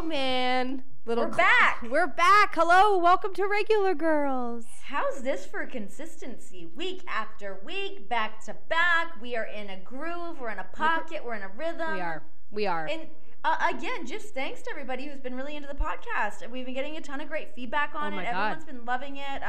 Oh, man. We're back. We're back. Hello. Welcome to Regular Girls. How's this for consistency? Week after week, back to back. We are in a groove. We're in a pocket. We're in a rhythm. We are. And again, just thanks to everybody who's been really into the podcast. We've been getting a ton of great feedback on it. Everyone's been loving it.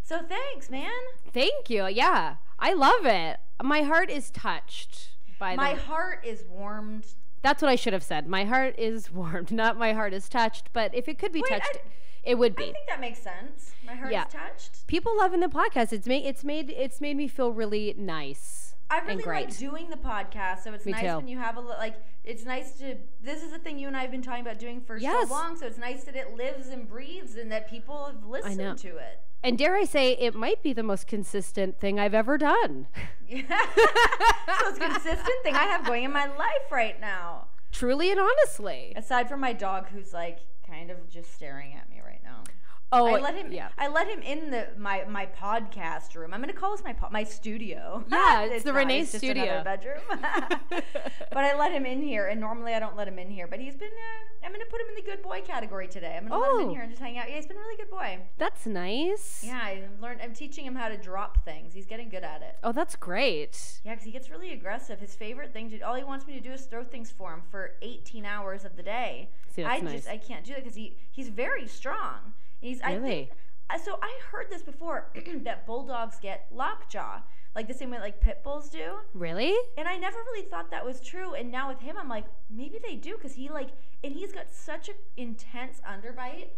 So thanks, man. Thank you. Yeah. I love it. My heart is touched by My heart is warmed. That's what I should have said. My heart is warmed, not my heart is touched. But if it could be touched, it would be. I think that makes sense. My heart is touched. People loving the podcast. It's made me feel really nice. I really like doing the podcast. So it's nice when you have it's nice to. This is a thing you and I have been talking about doing for so long. So it's nice that it lives and breathes and that people have listened to it. And dare I say, it might be the most consistent thing I've ever done. Yeah. The most consistent thing I have going in my life right now. Truly and honestly. Aside from my dog, who's like kind of just staring at me right now. Oh, I let him in my podcast room. I'm gonna call this my studio. Yeah, it's the Renee studio. Just another bedroom. But I let him in here, and normally I don't let him in here. But he's been. I'm gonna put him in the good boy category today. I'm gonna let him in here and just hang out. Yeah, he's been a really good boy. That's nice. Yeah, I'm teaching him how to drop things. He's getting good at it. Oh, that's great. Yeah, because he gets really aggressive. His favorite thing all he wants me to do is throw things for him for 18 hours of the day. See, that's nice. I can't do that because he's very strong. Really? So I heard this before that bulldogs get lockjaw, like the same way like pit bulls do. Really? And I never really thought that was true. And now with him, I'm like, maybe they do because he's got such an intense underbite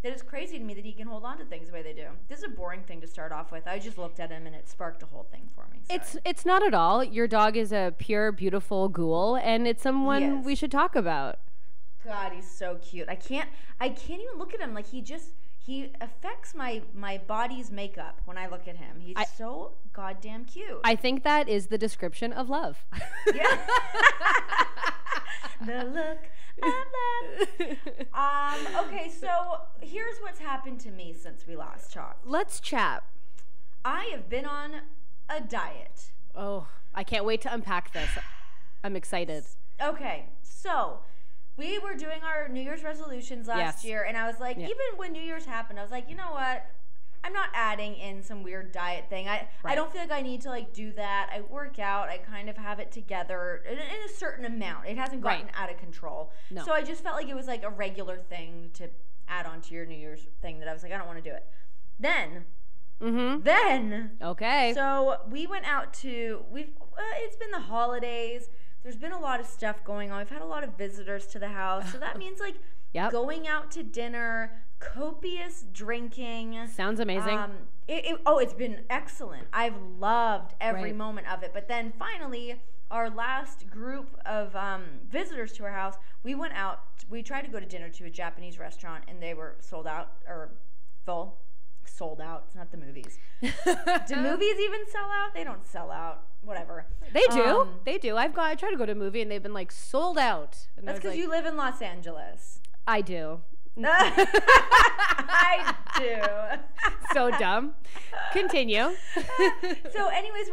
that it's crazy to me that he can hold on to things the way they do. This is a boring thing to start off with. I just looked at him and it sparked a whole thing for me. Sorry. It's not at all. Your dog is a pure, beautiful ghoul, and it's someone we should talk about. God, he's so cute. I can't even look at him. Like he affects my body's makeup when I look at him. He's so goddamn cute. I think that is the description of love. Yeah. The look of love. Okay, so here's what's happened to me since we last talked. Let's chat. I have been on a diet. Oh, I can't wait to unpack this. I'm excited. Okay, so we were doing our New Year's resolutions last year, and I was like, even when New Year's happened, I was like, you know what? I'm not adding in some weird diet thing. I don't feel like I need to do that. I work out. I kind of have it together in a certain amount. It hasn't gotten out of control. No. So I just felt like it was like a regular thing to add on to your New Year's thing that I was like, I don't want to do it. Then, okay. So we went out to, it's been the holidays. There's been a lot of stuff going on. We've had a lot of visitors to the house. So that means going out to dinner, copious drinking. Sounds amazing. It's been excellent. I've loved every moment of it. But then finally, our last group of visitors to our house, we went out. We tried to go to dinner to a Japanese restaurant, and they were sold out or full. Sold out. It's not the movies. Do movies even sell out? They don't sell out. Whatever. They do. They do. I try to go to a movie and they've been sold out. And that's because you live in Los Angeles. I do. I do. So dumb. Continue. So anyways,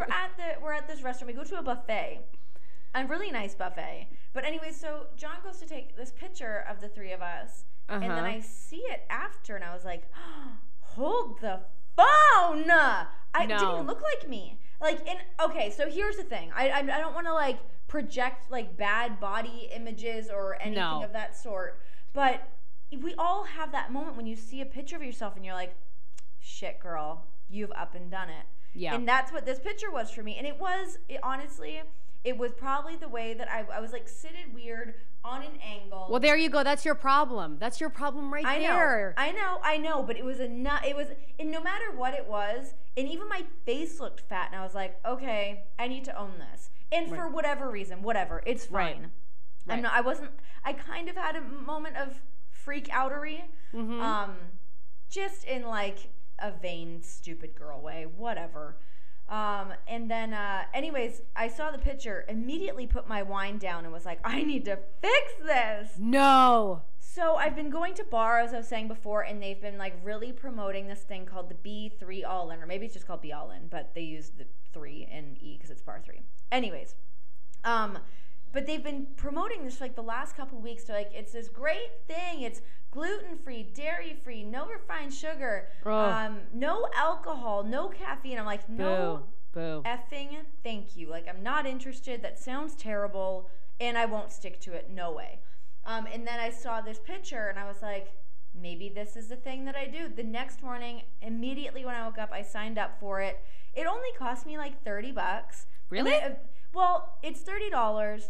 we're at this restaurant. We go to a buffet. A really nice buffet. But anyways, so John goes to take this picture of the three of us. And then I see it after and I was like, hold the phone. It didn't even look like me. Okay, so here's the thing. I don't want to project bad body images or anything of that sort. But we all have that moment when you see a picture of yourself and you're like, shit, girl, you've up and done it. Yeah. And that's what this picture was for me. And honestly, it was probably the way that I was seated weird on an angle. Well, there you go. That's your problem. That's your problem there. I know. But it was and no matter what it was, and even my face looked fat, and I was like, okay, I need to own this. And for whatever reason, it's fine. Right. I kind of had a moment of freak outery, just in a vain, stupid girl way, whatever. And then, anyways, I saw the picture, immediately put my wine down and was like, I need to fix this. No. So I've been going to bars, as I was saying before, and they've been really promoting this thing called the B3 All-In, or maybe it's just called Be All-In, but they use the 3 and E because it's bar 3. Anyways, But they've been promoting this for like the last couple weeks. To like, it's this great thing. It's gluten-free, dairy-free, no refined sugar, no alcohol, no caffeine. I'm like, no, boo. Effing thank you. Like, I'm not interested. That sounds terrible, and I won't stick to it. No way. And then I saw this picture, and I was like, maybe this is the thing that I do. The next morning, immediately when I woke up, I signed up for it. It only cost me like $30. Really? Well, it's $30.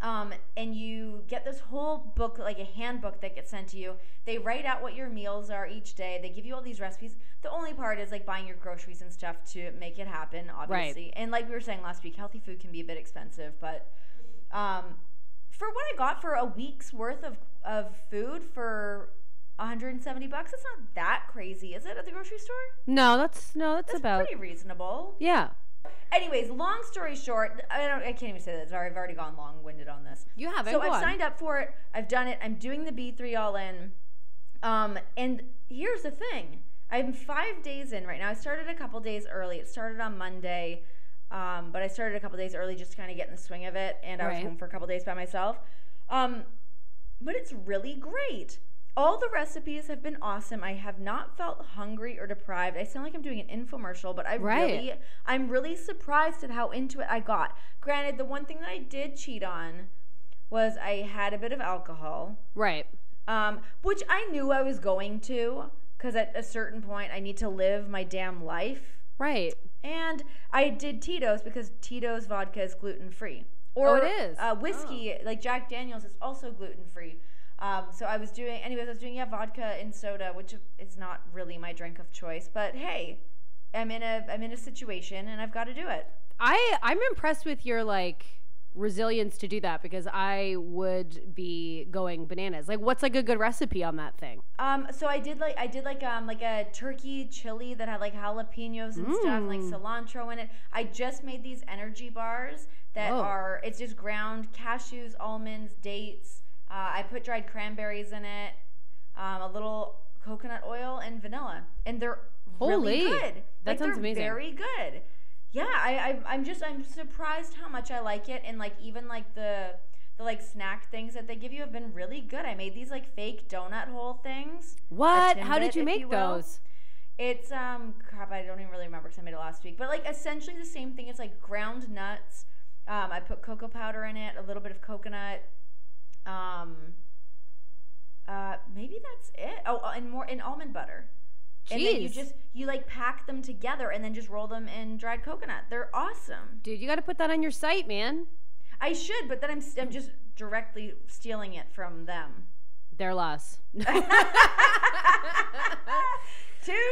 And you get this whole book, like a handbook that gets sent to you. They write out what your meals are each day. They give you all these recipes. The only part is like buying your groceries and stuff to make it happen, obviously. Right. And like we were saying last week, healthy food can be a bit expensive, but for what I got for a week's worth of food for $170, it's not that crazy, is it, at the grocery store? No, that's about pretty reasonable. Yeah. Anyways, long story short, I can't even say that. Sorry, I've already gone long-winded on this. You haven't. So I've signed up for it. I've done it. I'm doing the B3 all in. And here's the thing. I'm 5 days in right now. I started a couple days early. It started on Monday, but I started a couple days early just to kind of get in the swing of it. And I was home for a couple days by myself. But it's really great. All the recipes have been awesome. I have not felt hungry or deprived. I sound like I'm doing an infomercial, but I'm really surprised at how into it I got. Granted, the one thing that I did cheat on was I had a bit of alcohol. Right. Which I knew I was going to, because at a certain point I need to live my damn life. Right. And I did Tito's because Tito's vodka is gluten-free. Or it is. Whiskey, like Jack Daniel's, is also gluten-free. So I was doing vodka and soda, which is not really my drink of choice, but hey, I'm in a situation and I've got to do it. I'm impressed with your like resilience to do that, because I would be going bananas. Like, what's like a good recipe on that thing? So I did like a turkey chili that had like jalapenos and stuff, like cilantro in it. I just made these energy bars that it's just ground cashews, almonds, dates. I put dried cranberries in it, a little coconut oil, and vanilla, and they're really good. That sounds amazing. Very good. Yeah, I'm surprised how much I like it, and like even like the like snack things that they give you have been really good. I made these like fake donut hole things. What? How did you make those? It's crap. I don't even really remember because I made it last week. But like essentially the same thing. It's like ground nuts. I put cocoa powder in it, a little bit of coconut. Maybe that's it. Oh, and almond butter. Jeez. And then you like pack them together and then just roll them in dried coconut. They're awesome. Dude, you got to put that on your site, man. I should, but then I'm just directly stealing it from them. Their loss. Too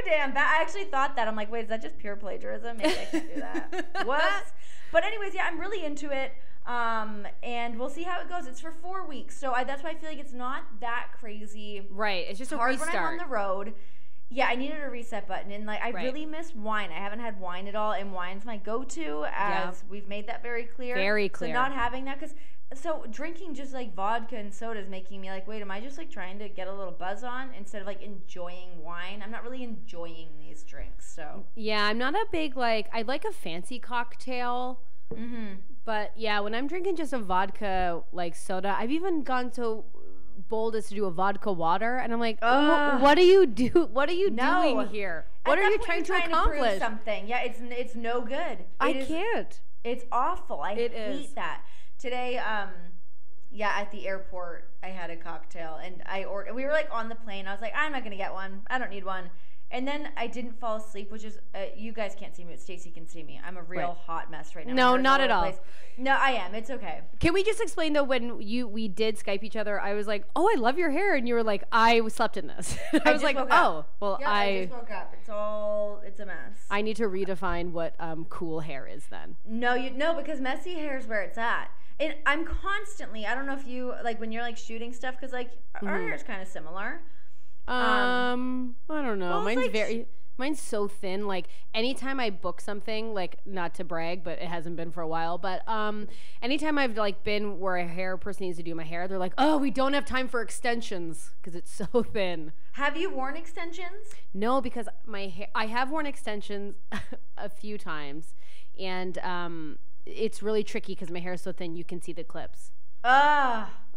damn bad. I actually thought that. I'm like, wait, is that just pure plagiarism? Maybe I can't do that. Whoops. But anyways, yeah, I'm really into it. And we'll see how it goes. It's for 4 weeks, so that's why I feel like it's not that crazy. Right. It's just a hard restart. When I'm on the road. Yeah, I needed a reset button, and like I really miss wine. I haven't had wine at all, and wine's my go-to, as we've made that very clear. Very clear. So not having that, so drinking just like vodka and soda is making me like, wait, am I just like trying to get a little buzz on instead of like enjoying wine? I'm not really enjoying these drinks, so. Yeah, I'm not a big like. I like a fancy cocktail. Mm-hmm. But yeah, when I'm drinking just a vodka like soda, I've even gone so bold as to do a vodka water, and I'm like, what do you do? What are you doing here? What are you trying to accomplish? Prove something. Yeah, it's no good. I can't. It's awful. I hate that. Today, at the airport, I had a cocktail, and I ordered. We were like on the plane. I was like, I'm not gonna get one. I don't need one. And then I didn't fall asleep, which is, you guys can't see me, but Stacey can see me. I'm a real hot mess right now. No, not at all. No, I am. It's okay. Can we just explain, though, when we did Skype each other, I was like, oh, I love your hair. And you were like, I slept in this. I was like, oh, well, yeah, I just woke up. It's a mess. I need to redefine what cool hair is then. No, because messy hair is where it's at. And I'm constantly, I don't know if you, like, when you're, like, shooting stuff, because, like, our hair is kind of similar. I don't know. Well, mine's so thin. Like anytime I book something, like not to brag, but it hasn't been for a while. But anytime I've like been where a hair person needs to do my hair, they're like, oh, we don't have time for extensions because it's so thin. Have you worn extensions? No, because my hair. I have worn extensions a few times, and it's really tricky because my hair is so thin. You can see the clips.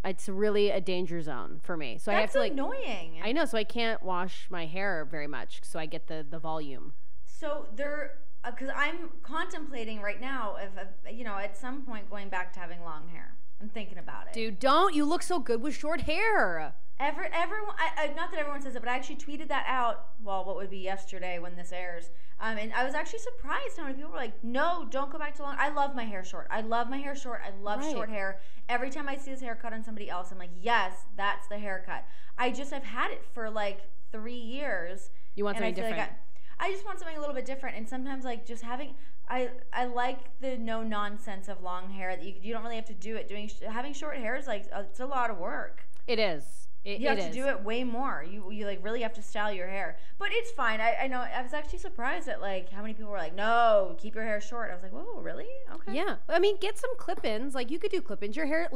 It's really a danger zone for me. So I have to like annoying. I know. So I can't wash my hair very much. So I get the volume. So because I'm contemplating right now of at some point going back to having long hair. I'm thinking about it. Dude, don't. You look so good with short hair. Everyone, not that everyone says it, but I actually tweeted that out. Well, what would be yesterday when this airs. And I was actually surprised how many people were like, "No, don't go back to long." I love my hair short. I love my hair short. I love short hair. Every time I see this haircut on somebody else, I'm like, "Yes, that's the haircut." I've had it for like 3 years. You want something different? Like I just want something a little bit different. And sometimes like just having. I like the no nonsense of long hair that you don't really have to do it. Having short hair is like it's a lot of work. It is. You have to do it way more. You like really have to style your hair, but it's fine. I know. I was actually surprised at like how many people were like, "No, keep your hair short." I was like, "Whoa, really? Okay." Yeah, I mean, get some clip-ins. Like you could do clip-ins. Your hair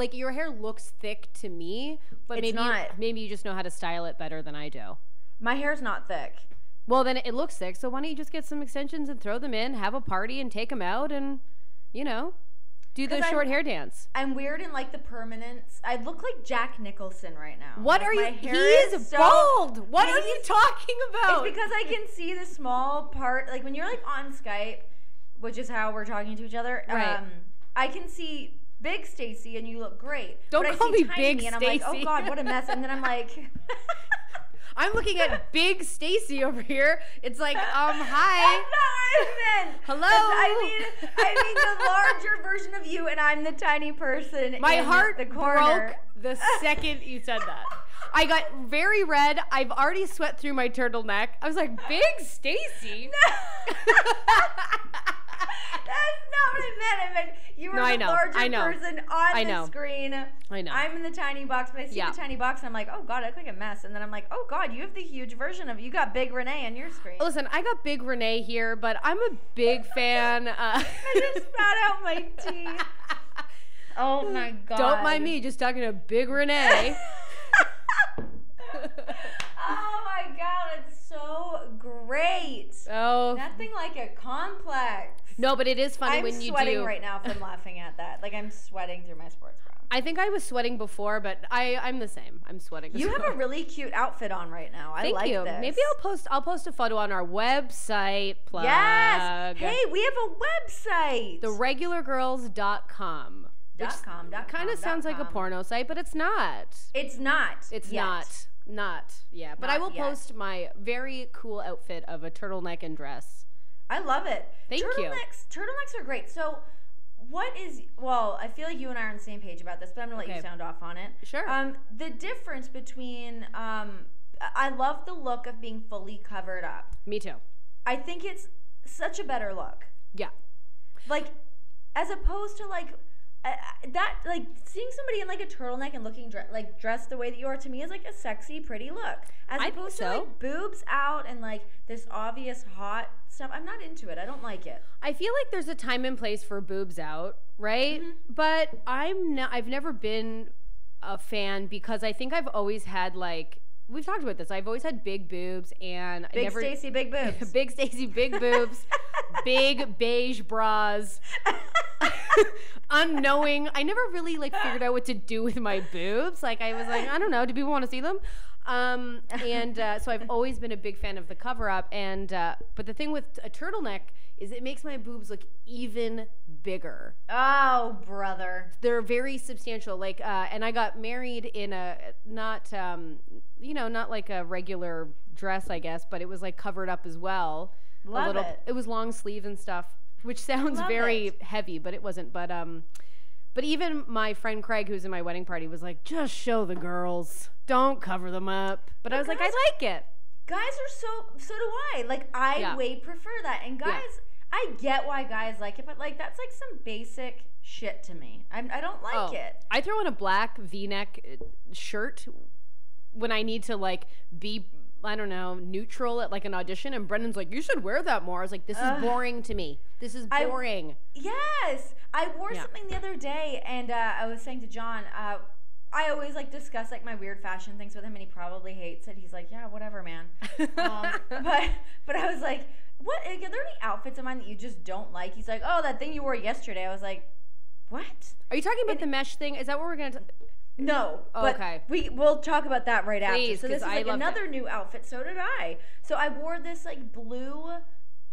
looks thick to me, but maybe you just know how to style it better than I do. My hair's not thick. Well, then it looks thick. So why don't you just get some extensions and throw them in, have a party, and take them out, and do the short hair dance. I'm weird in like the permanence. I look like Jack Nicholson right now. What are you? He is bald. What are you talking about? It's because I can see the small part. Like when you're like on Skype, which is how we're talking to each other. Right. I can see big Stacey and you look great. Don't call me big Stacey. And I'm like, oh God, what a mess. And then I'm like. I'm looking at big Stacey over here. It's like, hi. That's not what I meant. Hello. I mean the larger version of you, and I'm the tiny person. My heart the corner. broke the second you said that. I got very red. I've already sweat through my turtleneck. I was like, big Stacey. No. That's not what I meant. I meant you were the larger person on the screen. I know. I'm in the tiny box, but I see the tiny box and I'm like, oh God, I look like a mess. And then I'm like, oh God, you have the huge version of you got big Renee on your screen. Listen, I got big Renee here, but I'm a big fan. I just spat out my teeth. Oh my God. Don't mind me, just talking to big Renee. Oh my God, it's so great. Oh. Nothing like a complex. No, but it is funny when you do. I'm sweating right now from laughing at that. Like I'm sweating through my sports bra. I think I was sweating before, but I'm the same. I'm sweating. You have a really cute outfit on right now. I like this. Thank you. Maybe I'll post a photo on our website. Plug. Yes. Hey, we have a website. TheRegularGirls.com. Kind of sounds like a porno site, but it's not. It's not. It's not. Yeah, but I will post my very cool outfit of a turtleneck and dress. I love it. Thank you. Turtlenecks are great. So, I feel like you and I are on the same page about this, but I'm going to let you sound off on it. Sure. The difference between, I love the look of being fully covered up. Me too. I think it's such a better look. Yeah. Like, as opposed to like, seeing somebody in like a turtleneck and looking dressed the way that you are to me is like a sexy, pretty look. As opposed to like boobs out and like this obvious hot stuff. I'm not into it. I don't like it. I feel like there's a time and place for boobs out, right? Mm-hmm. But I've never been a fan because I think I've always had like. We've talked about this. I've always had big boobs and big Stacey, big boobs. Big Stacey, big boobs, big beige bras. Unknowing. I never really like figured out what to do with my boobs. Like I was like, I don't know. Do people want to see them? So I've always been a big fan of the cover up. But the thing with a turtleneck is it makes my boobs look even bigger. Oh, brother. They're very substantial. Like, and I got married in a not like a regular dress, I guess, but it was like covered up as well. Love it. It was long sleeve and stuff, which sounds very heavy, but it wasn't. But even my friend Craig, who's in my wedding party, was like, just show the girls. Don't cover them up. But I was like, I like it. Guys are so do I. Like, I way prefer that. And guys, I get why guys like it, but like that's like some basic shit to me. I don't like it. I throw on a black V-neck shirt when I need to like be, I don't know, neutral at like an audition, and Brendan's like, you should wear that more. I was like, this is boring to me. This is boring. Yes. I wore something the other day, and I was saying to John, I always like discuss like my weird fashion things with him, and he probably hates it. He's like, yeah, whatever, man. But I was like, what? Like, are there any outfits of mine that you just don't like? He's like, oh, that thing you wore yesterday. I was like, what? Are you talking about the mesh thing? Is that what we're gonna? No. But okay. We'll talk about that right Please, after. So this is like another new outfit. So did I. So I wore this like blue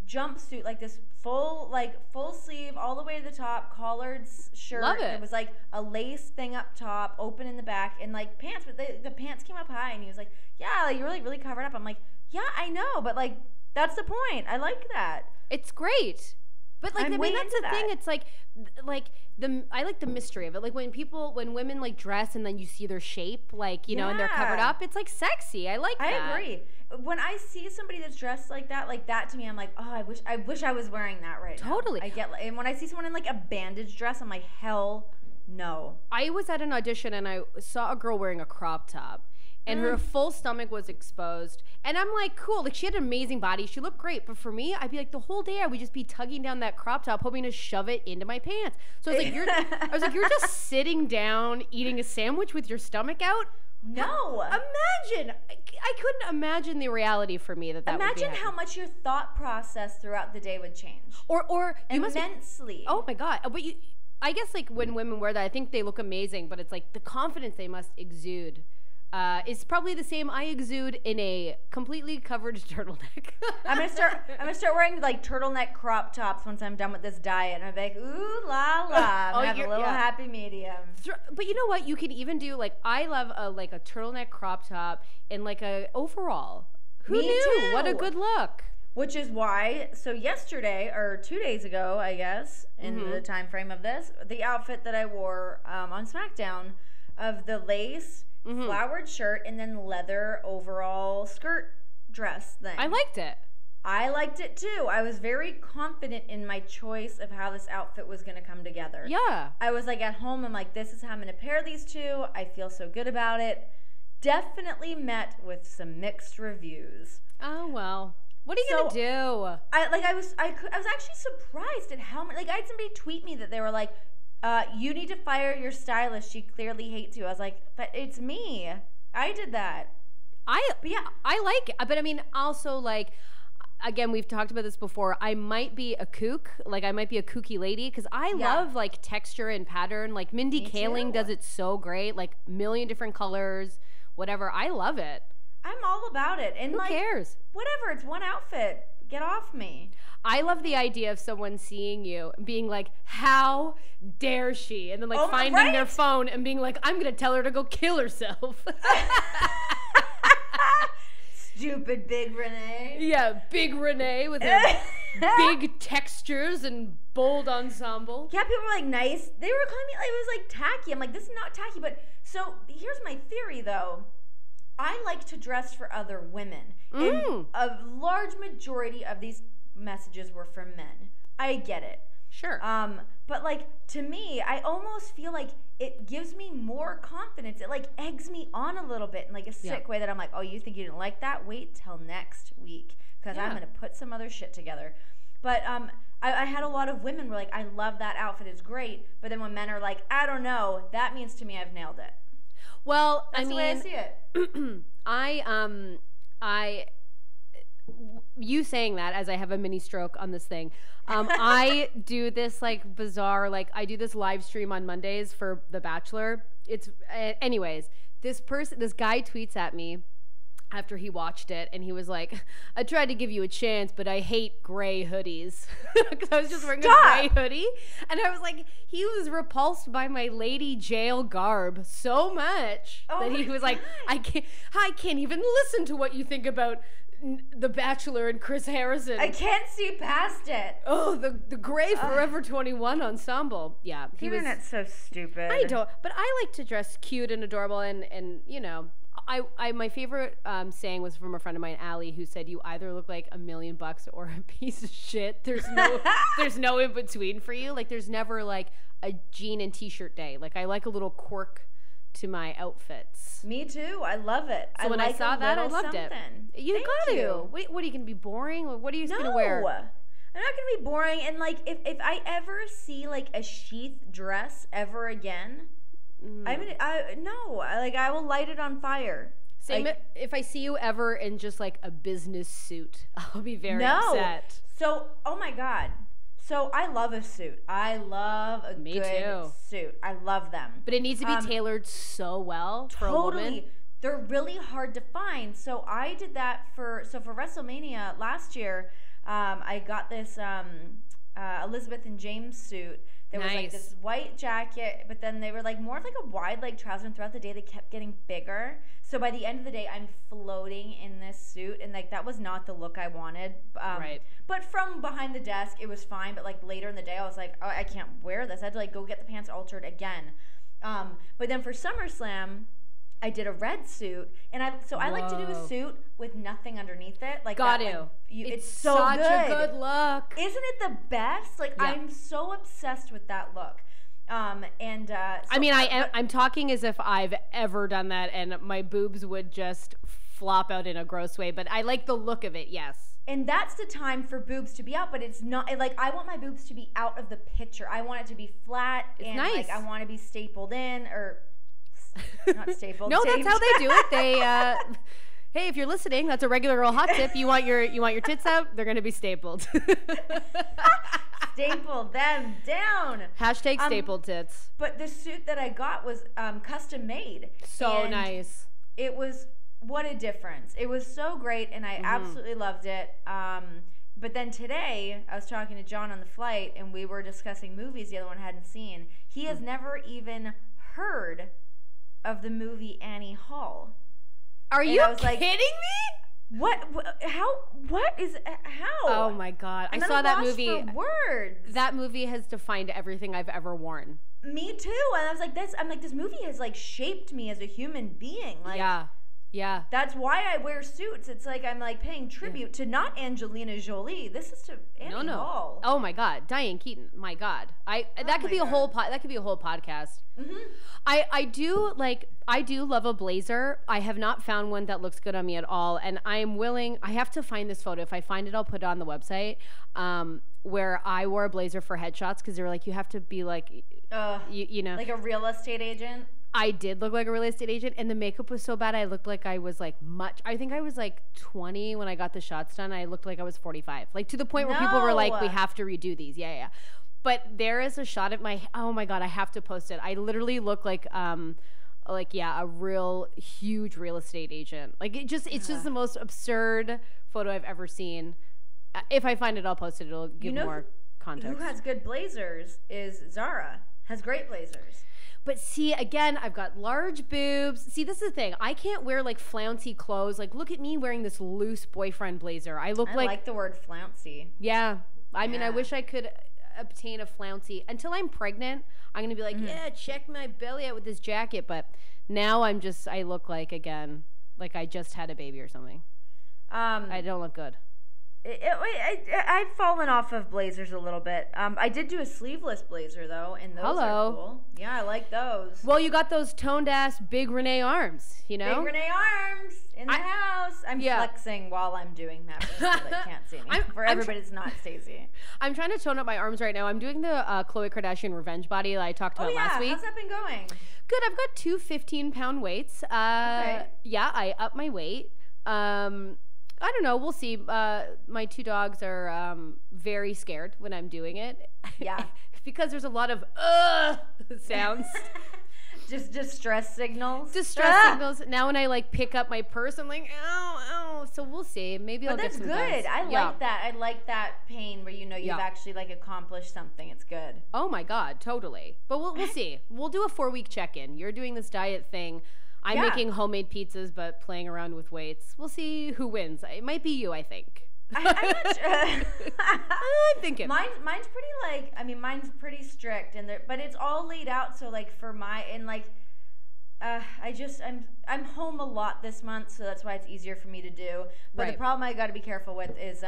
jumpsuit, like this full sleeve all the way to the top, collared shirt. Love it. It was like a lace thing up top, open in the back, and like pants, but the pants came up high, and he was like, yeah, like, you're like really covered up. I'm like, yeah, I know, but like that's the point. I like that. It's great. But like, I mean, that's the thing. It's like I like the mystery of it. Like when women like dress and then you see their shape, like, you know, and they're covered up, it's like sexy. I like that. I agree. When I see somebody that's dressed like that to me, I'm like, oh, I wish I was wearing that right now. Totally. And when I see someone in like a bandage dress, I'm like, hell no. I was at an audition and I saw a girl wearing a crop top. And her full stomach was exposed. And I'm like, cool. Like, she had an amazing body. She looked great. But for me, I'd be like, the whole day I would just be tugging down that crop top, hoping to shove it into my pants. So I was like, you're just sitting down eating a sandwich with your stomach out? No. Imagine. I couldn't imagine the reality for me that would be Imagine how much your thought process throughout the day would change. Or you immensely. Oh my God. But I guess like when women wear that, I think they look amazing. But it's like the confidence they must exude. Is probably the same I exude in a completely covered turtleneck. I'm gonna start wearing like turtleneck crop tops once I'm done with this diet, and I'm like, ooh la la, I'm have a little happy medium. But you know what? You can even do like, I love a turtleneck crop top and like a overall. Who knew? Too. What a good look. Which is why, so yesterday or 2 days ago, I guess, in the time frame of this, the outfit that I wore on SmackDown of the lace. Flowered shirt and then leather overall skirt dress thing. I liked it. I liked it too. I was very confident in my choice of how this outfit was going to come together. Yeah. I was like at home, I'm like, this is how I'm going to pair these two. I feel so good about it. Definitely met with some mixed reviews. Oh, well. What are you going to do? I was actually surprised at how much, like I had somebody tweet me that they were like, you need to fire your stylist. She clearly hates you. I was like, but it's me. I did that. I like it. But I mean, also like, again, we've talked about this before. I might be a kook. Like I might be a kooky lady because I love like texture and pattern. Like Mindy Kaling does it so great. Like a million different colors, whatever. I love it. I'm all about it. And who cares? Whatever. It's one outfit. Get off me. I love the idea of someone seeing you and being like, how dare she? And then like finding their phone and being like, I'm going to tell her to go kill herself. Stupid Big Renee. Yeah, Big Renee with her big textures and bold ensemble. Yeah, people were like nice. They were calling me like it was like tacky. I'm like, this is not tacky. But so here's my theory though. I like to dress for other women. And a large majority of these messages were from men. I get it. Sure. But like to me, I almost feel like it gives me more confidence. It like eggs me on a little bit in like a sick way that I'm like, oh, you think you didn't like that? Wait till next week because I'm gonna put some other shit together. But I had a lot of women were like, I love that outfit, it's great. But then when men are like, I don't know, that means to me I've nailed it. Well, that's the way I see it. You saying that as I have a mini stroke on this thing, I do this like bizarre, like I do this live stream on Mondays for The Bachelor. It's anyways, this guy tweets at me after he watched it and he was like, I tried to give you a chance, but I hate gray hoodies because I was just wearing a gray hoodie. And I was like, he was repulsed by my lady jail garb so much that he was like, I can't even listen to what you think about The Bachelor and Chris Harrison. I can't see past it. Oh, the gray Forever 21 ensemble. Yeah. The internet's so stupid. I don't, but I like to dress cute and adorable and you know, my favorite saying was from a friend of mine, Allie, who said, you either look like $1,000,000 or a piece of shit. There's no in between for you. Like there's never like a jean and t-shirt day. Like I like a little quirk to my outfits. Me too. I love it. So when I saw that, I loved it. You got to. What are you going to be boring? What are you going to wear? I'm not going to be boring. And like if I ever see like a sheath dress ever again, I will light it on fire. Same if I see you ever in just like a business suit, I'll be very upset. So, oh my God. So I love a suit. I love a good suit. I love them. But it needs to be tailored so well for a woman. They're really hard to find. So I did that for WrestleMania last year. I got this Elizabeth and James suit. There was like this white jacket, but then they were like more of like a wide leg trouser, and throughout the day they kept getting bigger. So by the end of the day, I'm floating in this suit, and like that was not the look I wanted. But from behind the desk, it was fine. But like later in the day, I was like, oh, I can't wear this. I had to like go get the pants altered again. But then for SummerSlam, I did a red suit, and I like to do a suit with nothing underneath it. Like it's so such good. a good look. Isn't it the best? Like I'm so obsessed with that look. I'm talking as if I've ever done that, and my boobs would just flop out in a gross way. But I like the look of it. Yes. And that's the time for boobs to be out, but it's not like I want my boobs to be out of the picture. I want it to be flat and like I want to be stapled in or. Not stapled. No, that's how they do it. They, hey, if you're listening, that's a regular girl hot tip. You want your tits out? They're gonna be stapled. Staple them down. Hashtag stapled tits. But the suit that I got was custom made. So nice. It was what a difference. It was so great, and I absolutely loved it. But then today, I was talking to John on the flight, and we were discussing movies the other one hadn't seen. He has never even heard of the movie Annie Hall. Are you kidding me? What? How? What is? How? Oh my God! I saw that movie. Words. That movie has defined everything I've ever worn. Me too. And I was like, this movie has like shaped me as a human being. Like, yeah. That's why I wear suits. It's like I'm like paying tribute to not Angelina Jolie. This is to Annie Hall. Oh my God, Diane Keaton. My God, that could be a whole podcast. Mm-hmm. I do love a blazer. I have not found one that looks good on me at all, and I have to find this photo. If I find it, I'll put it on the website. Where I wore a blazer for headshots because they were like, you have to be like, you know, like a real estate agent. I did look like a real estate agent, and the makeup was so bad. I looked like I was like I think I was like 20 when I got the shots done. I looked like I was 45, like to the point where people were like, we have to redo these. Yeah. But there is a shot of oh my God, I have to post it. I literally look like a real huge real estate agent. Like it's just the most absurd photo I've ever seen. If I find it, I'll post it. It'll give more context. Who has good blazers is Zara. Has great blazers. But see, again, I've got large boobs. See, this is the thing. I can't wear like flouncy clothes. Like, look at me wearing this loose boyfriend blazer. I like the word flouncy. Yeah. I mean, I wish I could obtain a flouncy. Until I'm pregnant, I'm going to be like, check my belly out with this jacket. But now I look like, again, like I just had a baby or something. I don't look good. I've fallen off of blazers a little bit. I did do a sleeveless blazer though, and those are cool. Yeah, I like those. Well, you got those toned ass big Renee arms, you know? Big Renee arms in the house. I'm flexing while I'm doing that for people that can't see me. For everybody that's not Stacey. I'm trying to tone up my arms right now. I'm doing the Khloe Kardashian revenge body that I talked about last week. How's that been going? Good. I've got 2 15-pound weights. Okay. Yeah, I upped my weight. I don't know. We'll see. My 2 dogs are very scared when I'm doing it. Yeah. Because there's a lot of sounds. Just distress signals. Signals. Now when I like pick up my purse, I'm like, ow. So we'll see. Maybe I'll get some But that's good. I like that. I like that pain where you've actually like accomplished something. It's good. Oh my God, totally. But we'll see. We'll do a 4-week check-in. You're doing this diet thing. I'm making homemade pizzas, but playing around with weights. We'll see who wins. It might be you, I think. I'm not sure. I'm thinking. Mine's pretty mine's pretty strict, but it's all laid out. So like for I'm home a lot this month, so that's why it's easier for me to do. But the problem I got to be careful with is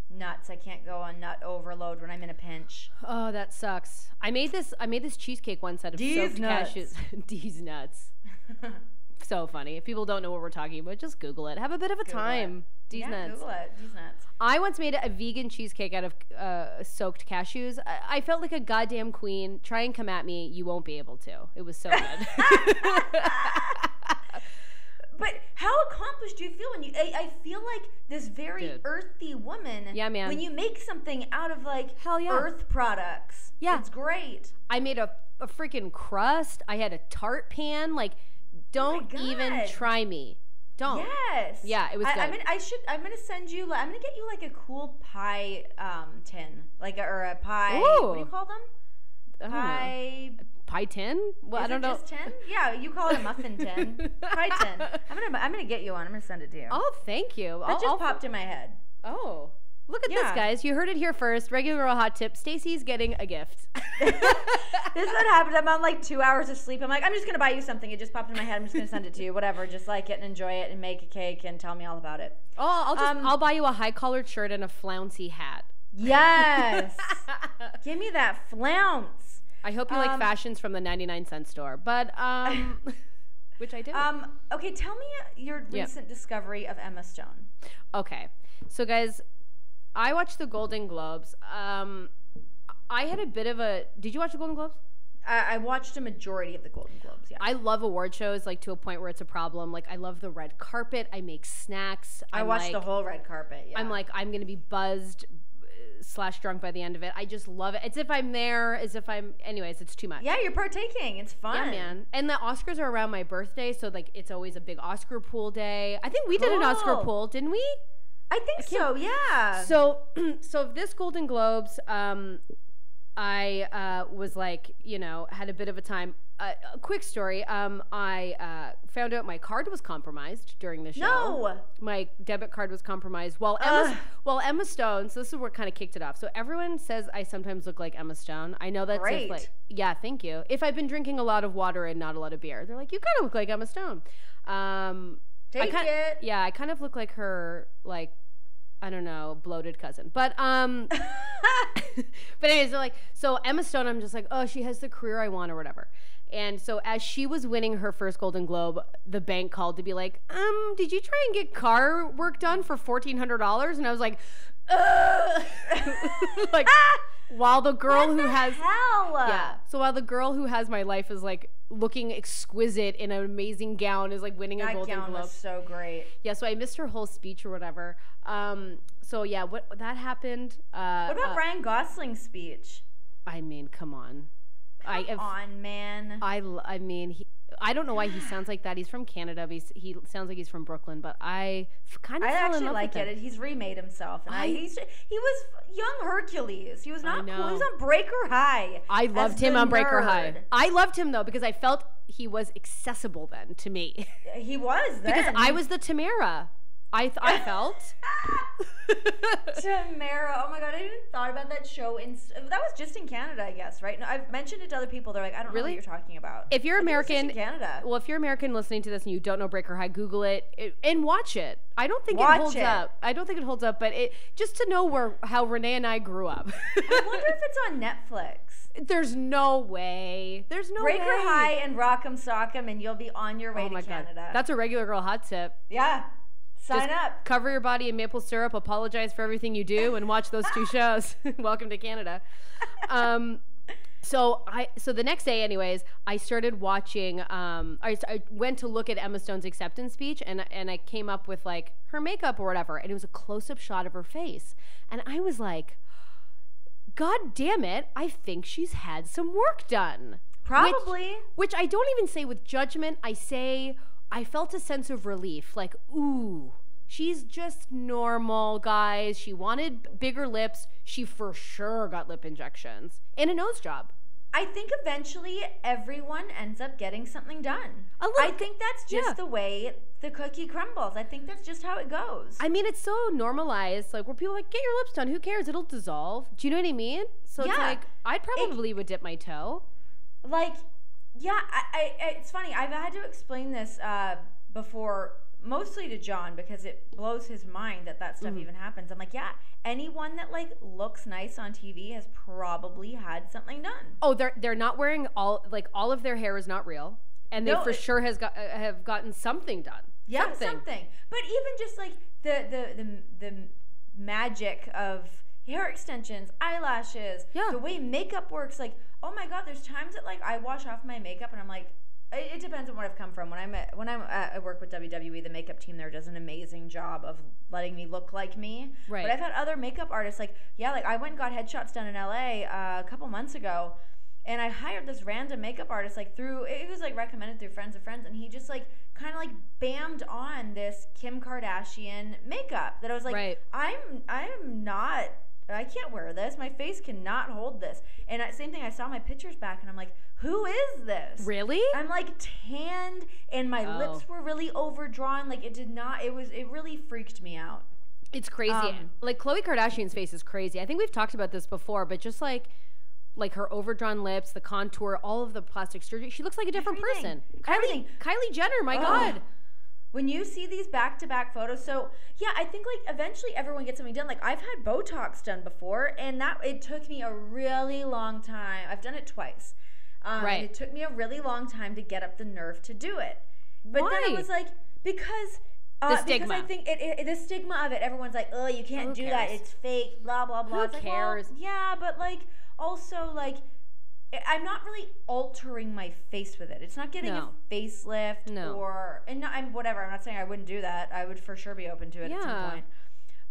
nuts. I can't go on nut overload when I'm in a pinch. Oh, that sucks. I made this cheesecake once out of soaked cashews. These nuts. So funny. If people don't know what we're talking about, just Google it. Have a bit of a time. These nuts. Google it. These nuts. I once made a vegan cheesecake out of soaked cashews. I felt like a goddamn queen. Try and come at me. You won't be able to. It was so good. But how accomplished do you feel when you? I feel like this very earthy woman. Yeah, man. When you make something out of like hell yeah, earth products. Yeah, it's great. I made a freaking crust. I had a tart pan. Like, don't even try me. Don't. Yes. Yeah, it was good. I'm gonna send you. I'm gonna get you like a cool pie tin, or a pie. Ooh. What do you call them? Pie tin? Well, I don't know. Just tin? Yeah, you call it a muffin tin. Pie tin. I'm gonna get you one. I'm gonna send it to you. Oh, thank you. That just popped in my head. Oh. Look at this, guys. You heard it here first. Regular or hot tip. Stacey's getting a gift. This is what happened. I'm on like 2 hours of sleep. I'm like, I'm just going to buy you something. It just popped in my head. I'm just going to send it to you. Whatever. Just like it and enjoy it and make a cake and tell me all about it. Oh, I'll buy you a high-collared shirt and a flouncy hat. Yes. Give me that flounce. I hope you like fashions from the 99-cent store. But, which I did. Okay, tell me your recent discovery of Emma Stone. Okay. So, guys, I watched the Golden Globes. I had a bit of a... Did you watch the Golden Globes? I watched a majority of the Golden Globes, yeah. I love award shows, like, to a point where it's a problem. Like, I love the red carpet. I make snacks. I watched the whole red carpet, yeah. I'm like, I'm going to be buzzed / drunk by the end of it. I just love it. It's if I'm there, as if I'm... Anyways, it's too much. Yeah, you're partaking. It's fun. Yeah, man. And the Oscars are around my birthday, so, like, it's always a big Oscar pool day. I think we did an Oscar pool, didn't we? I think so, yeah. So this Golden Globes, I was like, had a bit of a time. A quick story. I found out my card was compromised during the show. No. My debit card was compromised. While Emma Stone, so this is what kind of kicked it off. So everyone says I sometimes look like Emma Stone. I know that's great. Yeah, thank you. If I've been drinking a lot of water and not a lot of beer, they're like, you kind of look like Emma Stone. Take it. Yeah, I kind of look like her, like, I don't know, bloated cousin. But but anyways, so Emma Stone, I'm just like, oh, she has the career I want or whatever. And so as she was winning her first Golden Globe, the bank called to be like, did you try and get car work done for $1,400? And I was like, like, while the girl what who the has hell? Yeah. So while the girl who has my life is like looking exquisite in an amazing gown is like winning a Golden Globe. That gown was so great. Yeah, so I missed her whole speech or whatever. So yeah, what that happened. What about Ryan Gosling's speech? I mean, come on. Come on, man. I mean, I don't know why he sounds like that. He's from Canada. But he sounds like he's from Brooklyn. But I kind of fell in love with him. He's remade himself, and he was young Hercules. He was not cool. He was on Breaker High. I loved him on Breaker High. I loved him though because I felt he was accessible then to me. He was then. Because I was the Tamara. I felt. Tamara. Oh my god, I didn't thought about that show. That was just in Canada, I guess, right? No, I've mentioned it to other people. They're like, I don't know what you're talking about. If you're American, in Canada. Well, if you're American listening to this and you don't know Breaker High, Google it and watch it. I don't think it holds up. I don't think it holds up, but just to know how Renee and I grew up. I wonder if it's on Netflix. There's no way. There's no Breaker way. High and Rock'em Sock'em, and you'll be on your way to Canada. God. That's a regular girl hot tip. Yeah. Sign up. Cover your body in maple syrup, apologize for everything you do, and watch those two shows. Welcome to Canada. So the next day, anyways, I started watching. I went to look at Emma Stone's acceptance speech, and I came up with like her makeup or whatever, and it was a close-up shot of her face, and I was like, God damn it! I think she's had some work done. Probably. Which I don't even say with judgment. I say I felt a sense of relief, like, ooh, she's just normal, guys. She wanted bigger lips. She for sure got lip injections and a nose job. I think eventually everyone ends up getting something done. I think that's just the way the cookie crumbles. I think that's just how it goes. I mean, it's so normalized, like where people are like, get your lips done. Who cares? It'll dissolve. Do you know what I mean? So it's like, I probably would dip my toe. Like, yeah, it's funny. I've had to explain this before, mostly to John, because it blows his mind that stuff even happens. I'm like, yeah, anyone that like looks nice on TV has probably had something done. Oh, they're not wearing all of their hair is not real. and they for sure have gotten something done. Yeah, something. But even just like the magic of hair extensions, eyelashes, the way makeup works, like, oh my God, there's times that like I wash off my makeup and I'm like, it depends on what I've come from. I work with WWE, the makeup team there does an amazing job of letting me look like me. Right. But I've had other makeup artists like I went and got headshots done in LA a couple months ago, and I hired this random makeup artist it was like recommended through friends of friends, and he just like kind of like bammed on this Kim Kardashian makeup that I was like, I can't wear this. My face cannot hold this. And same thing, I saw my pictures back and I'm like, who is this? Really? I'm like tanned and my lips were really overdrawn. Like it really freaked me out. It's crazy. Like Khloe Kardashian's face is crazy. I think we've talked about this before, but just like her overdrawn lips, the contour, all of the plastic surgery, she looks like a different person. Kylie Jenner, my God. When you see these back-to-back photos, so yeah, I think like eventually everyone gets something done. Like I've had Botox done before, and it took me a really long time. I've done it twice. And it took me a really long time to get up the nerve to do it. But then I was like, because the stigma. Because I think the stigma of it. Everyone's like, oh, you can't do that. It's fake. Blah blah blah. Who cares? Like, well, yeah, but like also like. I'm not really altering my face with it. It's not getting a facelift I'm not saying I wouldn't do that. I would for sure be open to it at some point.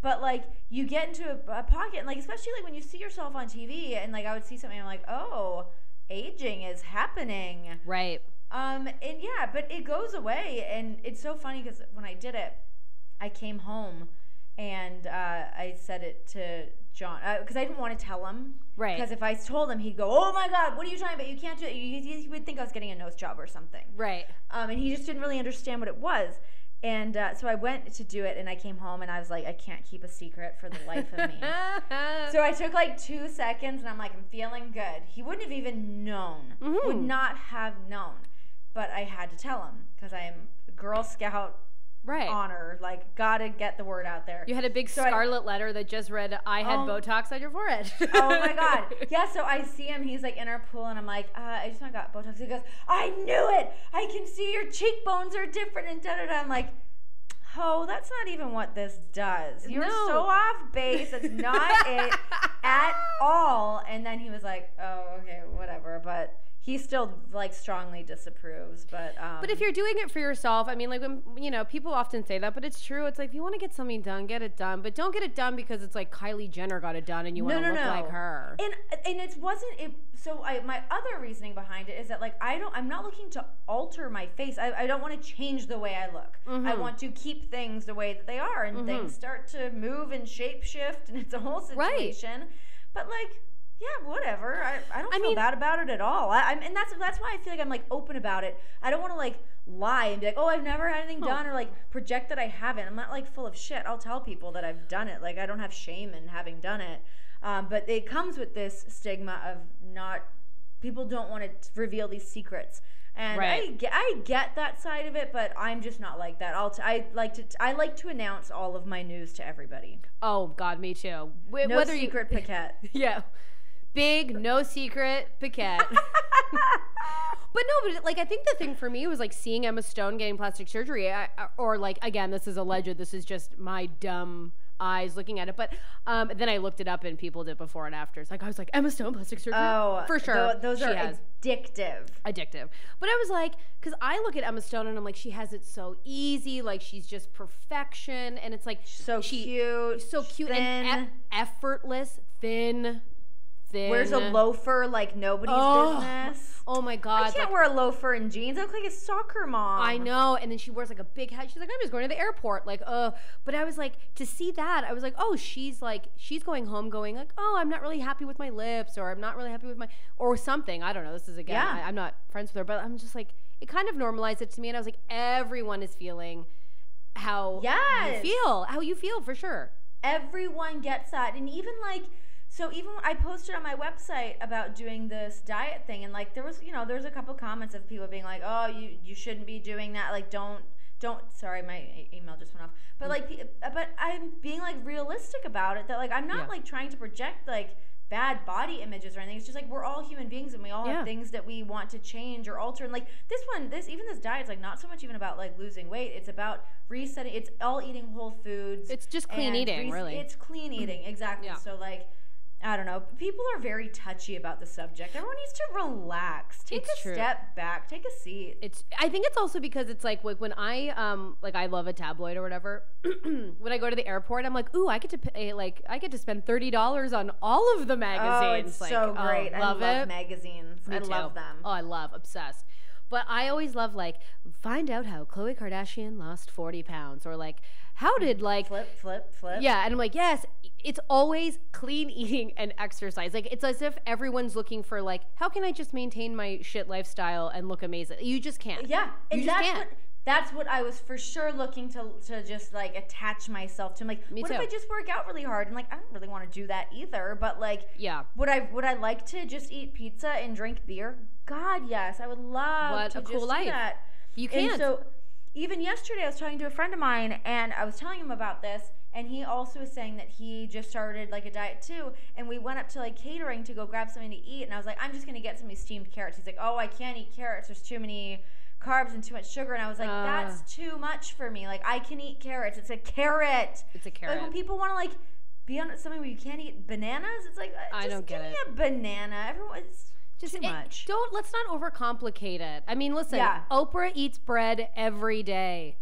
But like you get into a pocket, and like especially like when you see yourself on TV, and like I would see something, I'm like, oh, aging is happening. Right. And yeah, but it goes away, and it's so funny because when I did it, I came home and I said it to John because I didn't want to tell him. Right. Because if I told him, he'd go, oh my God, what are you talking about? You can't do it. He would think I was getting a nose job or something. Right. And he just didn't really understand what it was. And so I went to do it, and I came home, and I was like, I can't keep a secret for the life of me. So I took like 2 seconds, and I'm like, I'm feeling good. He wouldn't have even known. Mm-hmm. Would not have known. But I had to tell him because I am a Girl Scout honor, like gotta get the word out there. You had a big scarlet letter that just read, I had Botox on your forehead. Oh my God. Yeah, so I see him, he's like in our pool, and I'm like, I just got Botox. He goes, I knew it. I can see your cheekbones are different and da-da-da. I'm like, oh, that's not even what this does. You're so off base. That's not it at all. And then he was like, oh, okay, whatever. But he still like strongly disapproves, but if you're doing it for yourself, I mean, like when people often say that, but it's true. It's like if you want to get something done, get it done, but don't get it done because it's like Kylie Jenner got it done and you want to look like her. And it wasn't it. So my other reasoning behind it is that like I'm not looking to alter my face. I don't want to change the way I look. Mm-hmm. I want to keep things the way that they are, and things start to move and shape shift, and it's a whole situation. Right. But like. Yeah, whatever. I don't feel bad about it at all. And that's why I feel like I'm like open about it. I don't want to like lie and be like, oh, I've never had anything done, or like project that I haven't. I'm not like full of shit. I'll tell people that I've done it. Like I don't have shame in having done it. But it comes with this stigma of people don't want to reveal these secrets. And I get that side of it, but I'm just not like that. I like to announce all of my news to everybody. Oh God, me too. No secret Paquette. Yeah. Big, no secret Paquette. But like I think the thing for me was like seeing Emma Stone getting plastic surgery, or like again, this is alleged. This is just my dumb eyes looking at it. But then I looked it up, and people did before and after. It's like I was like, Emma Stone plastic surgery. Oh, for sure. Those are addictive. But I was like, because I look at Emma Stone and I'm like, she has it so easy. Like she's just perfection, and it's like cute, thin. And effortless, thin. Wears a loafer like nobody's business. Oh my God. I can't wear a loafer and jeans. I look like a soccer mom. I know. And then she wears like a big hat. She's like, I'm just going to the airport. Like, but I was like, to see that, I was like, oh, she's going home going like, oh, I'm not really happy with my lips, or I'm not really happy with or something. I don't know. This is again, I'm not friends with her, but I'm just like, it kind of normalized it to me. And I was like, everyone is feeling how you feel for sure. Everyone gets that. And even like, so even when I posted on my website about doing this diet thing, and like there's a couple comments of people being like, oh, you shouldn't be doing that, like don't sorry, my email just went off, but like but I'm being like realistic about it, that like I'm not like trying to project like bad body images or anything. It's just like we're all human beings and we all have things that we want to change or alter. And like this diet's like not so much even about like losing weight. It's about resetting. It's all eating whole foods. It's just clean eating, really. It's clean eating, exactly. So like, I don't know. People are very touchy about the subject. Everyone needs to relax. Take a step back. Take a seat. I think it's also because it's like when I I love a tabloid or whatever. When I go to the airport, I'm like, ooh, I get to pay, I get to spend $30 on all of the magazines. Oh, it's so great. I love magazines. I love them. Oh, I love, obsessed. But I always love like find out how Khloe Kardashian lost 40 pounds or like how did like flip. Yeah, and I'm like, yes, it's always clean eating and exercise. Like it's as if everyone's looking for like, how can I just maintain my shit lifestyle and look amazing? You just can't. Yeah, you just can't. That's what I was for sure looking to just like attach myself to. I'm like, what if I just work out really hard? And like, I don't really want to do that either. But like, would I like to just eat pizza and drink beer? God, yes, I would love to just do that. You can't. And so even yesterday, I was talking to a friend of mine, and I was telling him about this, and he also was saying that he just started like a diet too. And we went up to like catering to go grab something to eat, and I was like, I'm just gonna get some steamed carrots. He's like, oh, I can't eat carrots. There's too many carbs and too much sugar. And I was like, that's too much for me. Like, I can eat carrots. It's a carrot. It's a carrot. Like when people want to like be on something where you can't eat bananas, it's like, I don't get it. Give me a banana. Everyone's just too much. Let's not overcomplicate it. I mean, listen, Oprah eats bread every day.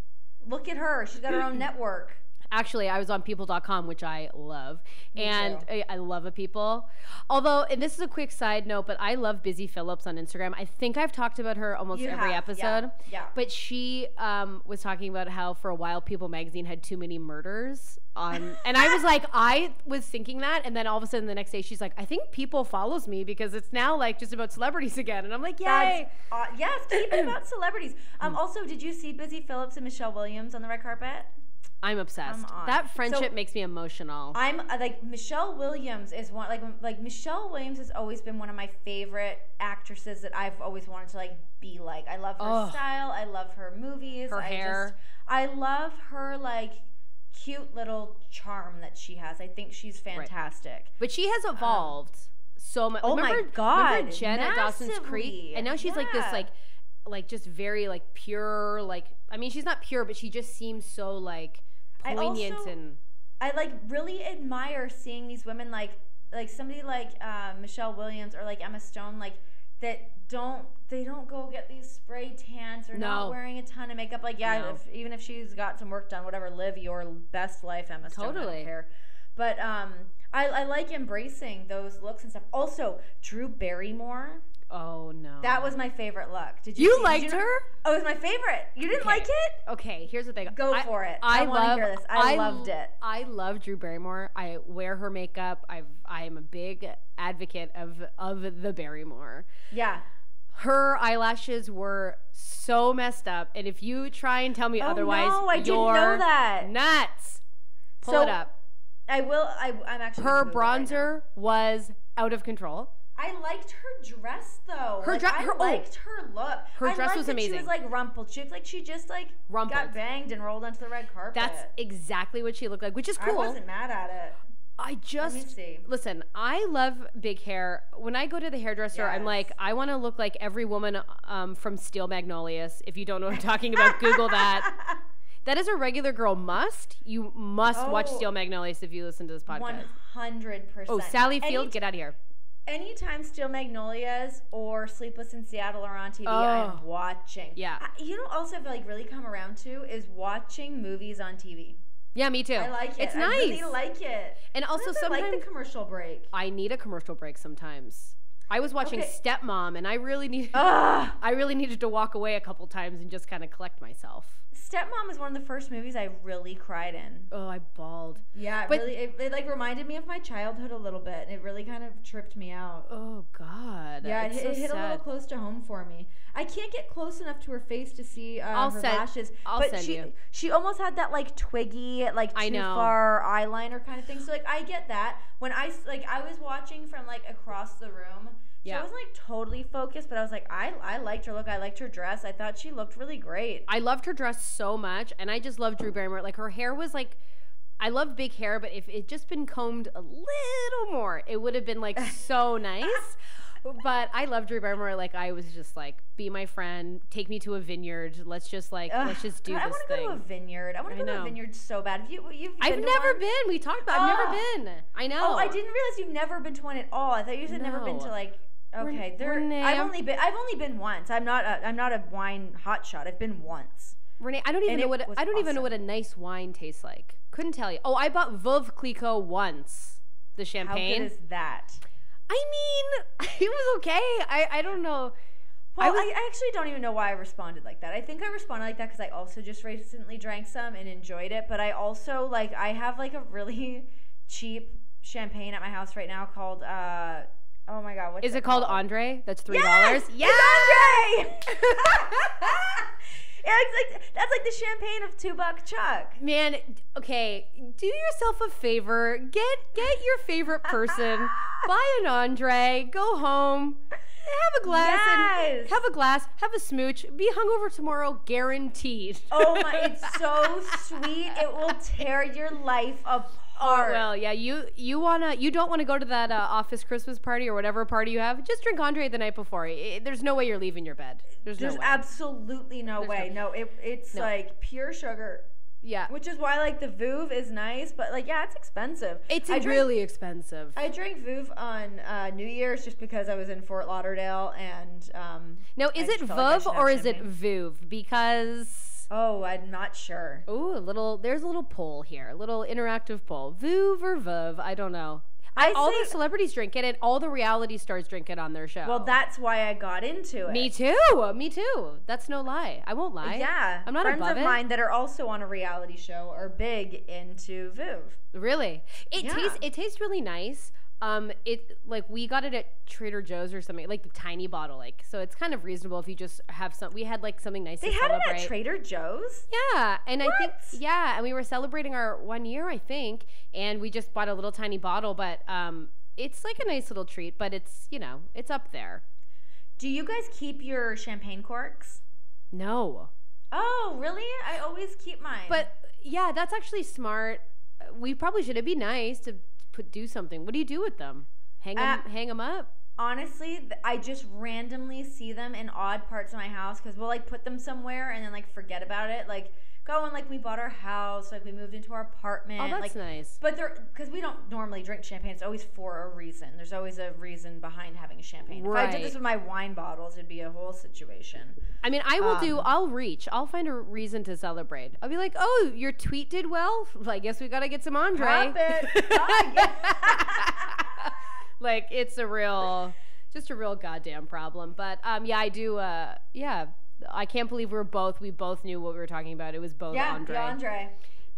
Look at her. She's got her own network. Actually, I was on people.com, which I love. And I love a People. Although, and this is a quick side note, but I love Busy Phillips on Instagram. I think I've talked about her almost every episode. Yeah. But she was talking about how for a while People magazine had too many murders on. And I was like, I was thinking that. And then all of a sudden the next day she's like, I think People follows me because it's now like just about celebrities again. And I'm like, yay. Yes, keep it about celebrities. Also, did you see Busy Phillips and Michelle Williams on the red carpet? I'm obsessed. That friendship makes me emotional. I'm like Michelle Williams is one like Michelle Williams has always been one of my favorite actresses that I've always wanted to like be like. I love her style. I love her movies. Her hair. I love her like cute little charm that she has. I think she's fantastic. Right. But she has evolved so much. Oh my God! Remember Jen at Dawson's Creek? And now she's like this like just very like pure like. I mean, she's not pure, but she just seems so like poignant I like really admire seeing these women like somebody like Michelle Williams or like Emma Stone like that don't go get these spray tans or not wearing a ton of makeup like even if she's got some work done, whatever, live your best life, Emma Stone. Totally. I don't care. But I like embracing those looks and stuff. Also, Drew Barrymore. Oh no, that was my favorite look. Did you liked her? Oh, it was my favorite. You didn't like it? Okay, here's the thing. Go for it. I want to hear this. I loved it. I love Drew Barrymore. I wear her makeup. I am a big advocate of the Barrymore. Yeah. Her eyelashes were so messed up, and if you try and tell me otherwise, no, I didn't know that. Nuts. Pull it up. I will. I'm actually. Her bronzer was out of control. I liked her dress though. I liked her look. Her dress was amazing. She was like rumpled. She looked like she just like got banged and rolled onto the red carpet. That's exactly what she looked like, which is cool. I wasn't mad at it. Let me see. Listen, I love big hair. When I go to the hairdresser, I'm like, I want to look like every woman from Steel Magnolias. If you don't know what I'm talking about, Google that. That is a regular girl must. You must watch Steel Magnolias if you listen to this podcast. 100%. Oh, Sally Field, get out of here. Anytime Steel Magnolias or Sleepless in Seattle are on TV, I'm watching. Yeah. You know, also I've like really come around to is watching movies on TV. Yeah, me too. I like it. It's nice. I really like it. And also sometimes I like the commercial break. I need a commercial break sometimes. I was watching Stepmom, and I really needed to walk away a couple times and just kind of collect myself. Stepmom is one of the first movies I really cried in. Oh, I bawled. Yeah, it like reminded me of my childhood a little bit. It really kind of tripped me out. Oh God. Yeah, it hit a little close to home for me. I can't get close enough to her face to see her lashes. I'll send you. She almost had that like twiggy, like too far eyeliner kind of thing. So like I get that. When I was watching from like across the room. So I wasn't like totally focused, but I was like, I liked her look. I liked her dress. I thought she looked really great. I loved her dress so much, and I just loved Drew Barrymore. Like her hair was like, I love big hair, but if it just been combed a little more, it would have been like so nice. But I loved remember like I was just like, be my friend, take me to a vineyard. Let's just do this thing. I want to go to a vineyard. I want to go to a vineyard so bad. I've never been. We talked about. I've never been. I know. Oh, I didn't realize you've never been to one at all. I thought you said never been to like. Okay, Renee, I've only been once. I'm not a wine hotshot. I've been once. Renee, I don't even know what a nice wine tastes like. Couldn't tell you. Oh, I bought Veuve Clicquot once. The champagne. How good is that? I mean, it was okay. I don't know. Well, I actually don't even know why I responded like that. I think I responded like that because I also just recently drank some and enjoyed it. But I also I have like a really cheap champagne at my house right now called oh my god, what's it called? Andre? That's $3. Yes, yes! It's Andre. Yeah, that's like the champagne of $2 Chuck. Man, okay, do yourself a favor. Get your favorite person, buy an Andre, go home, have a glass, have a smooch, be hungover tomorrow, guaranteed. Oh my, it's so sweet. It will tear your life apart. Oh, well, yeah, you don't want to go to that office Christmas party or whatever party you have. Just drink Andre the night before. There's no way you're leaving your bed. There's no way. Absolutely no way. It's like pure sugar. Yeah. Which is why like the Veuve is nice, but like yeah, it's expensive. It's really expensive. I drank Veuve on New Year's just because I was in Fort Lauderdale and now is it Veuve or is it Veuve? Because oh, I'm not sure. Ooh, there's a little poll here, a little interactive poll. Veuve or Veuve? I don't know. All the celebrities drink it, and all the reality stars drink it on their show. Well, that's why I got into it. Me too. That's no lie. I won't lie. Yeah. I'm not above it. Friends of mine that are also on a reality show are big into Veuve. Really? It tastes really nice. We got it at Trader Joe's or something, like the tiny bottle, so it's kind of reasonable if you just have some. We had like something nice. They had it at Trader Joe's. Yeah, and what? I think and we were celebrating our 1 year, I think, and we just bought a little tiny bottle, but it's like a nice little treat, but it's it's up there. Do you guys keep your champagne corks? No. Oh, really? I always keep mine. But yeah, that's actually smart. We probably should. It'd be nice to do something. What do you do with them? Hang them up? Honestly, I just randomly see them in odd parts of my house because we'll put them somewhere and then forget about it. Go and we bought our house, we moved into our apartment. Oh, that's nice. But because we don't normally drink champagne, it's always for a reason. There's always a reason behind having a champagne. Right. If I did this with my wine bottles, it'd be a whole situation. I mean, I'll find a reason to celebrate. I'll be like, oh, your tweet did well? I guess we got to get some Andre. Drop it. It's just a real goddamn problem. But I do, I can't believe we both knew what we were talking about. It was both Andre. Yeah, Andre.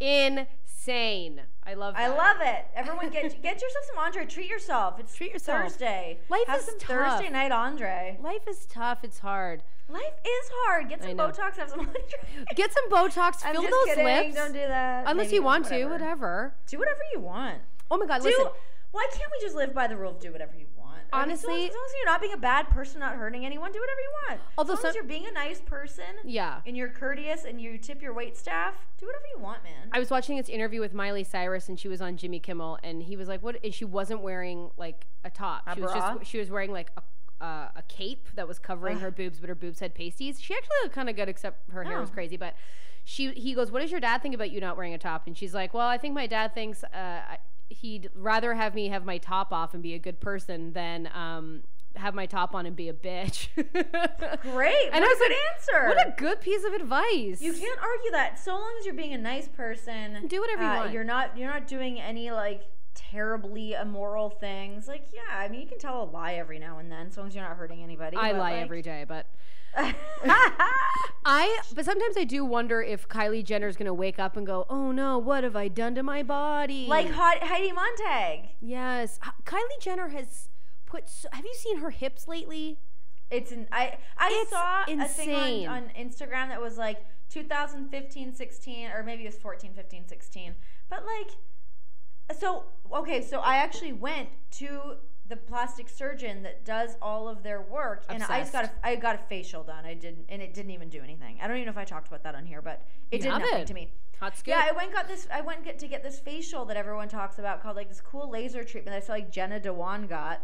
Insane. I love that. I love it. Everyone get yourself some Andre. Treat yourself. Treat yourself. Thursday. Have some tough. Thursday night Andre. Life is tough. It's hard. Life is hard. Get some Botox. Have some Andre. Get some Botox. Fill those lips. Don't do that. Unless you want to. Whatever. Do whatever you want. Oh my God. Listen. Why can't we just live by the rule of do whatever you want? Honestly, as long as you're not being a bad person, not hurting anyone, do whatever you want. Although as long as you're being a nice person, and you're courteous and you tip your wait staff, do whatever you want, man. I was watching this interview with Miley Cyrus, and she was on Jimmy Kimmel, and he was like, "What?" And she wasn't wearing a top. She was wearing a cape that was covering her boobs, but her boobs had pasties. She actually looked kind of good, except her hair was crazy. But he goes, "What does your dad think about you not wearing a top?" And she's like, "Well, I think my dad thinks he'd rather have me have my top off and be a good person than have my top on and be a bitch." Great. And what a good answer. What a good piece of advice. You can't argue that. So long as you're being a nice person, do whatever you want. You're not doing any terribly immoral things. I mean, you can tell a lie every now and then, so long as you're not hurting anybody. I lie every day, but but sometimes I do wonder if Kylie Jenner's gonna wake up and go, "Oh no, what have I done to my body?" Like Heidi Montag. Yes, Kylie Jenner has have you seen her hips lately? I saw insane. A thing on Instagram that was 2015, 16, or maybe it was 14, 15, 16. But so I actually went to the plastic surgeon that does all of their work. Obsessed. And I got a facial done. It didn't even do anything. I don't even know if I talked about that on here, but it did nothing to me. Hot scoop. Yeah, I went to get this facial that everyone talks about called like this cool laser treatment that I feel like Jenna Dewan got.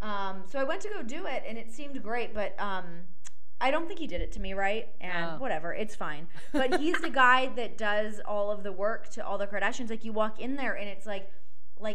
So I went to go do it and it seemed great, but I don't think he did it to me right, and whatever, it's fine. But he's the guy that does all of the work to all the Kardashians. Like, you walk in there and it's like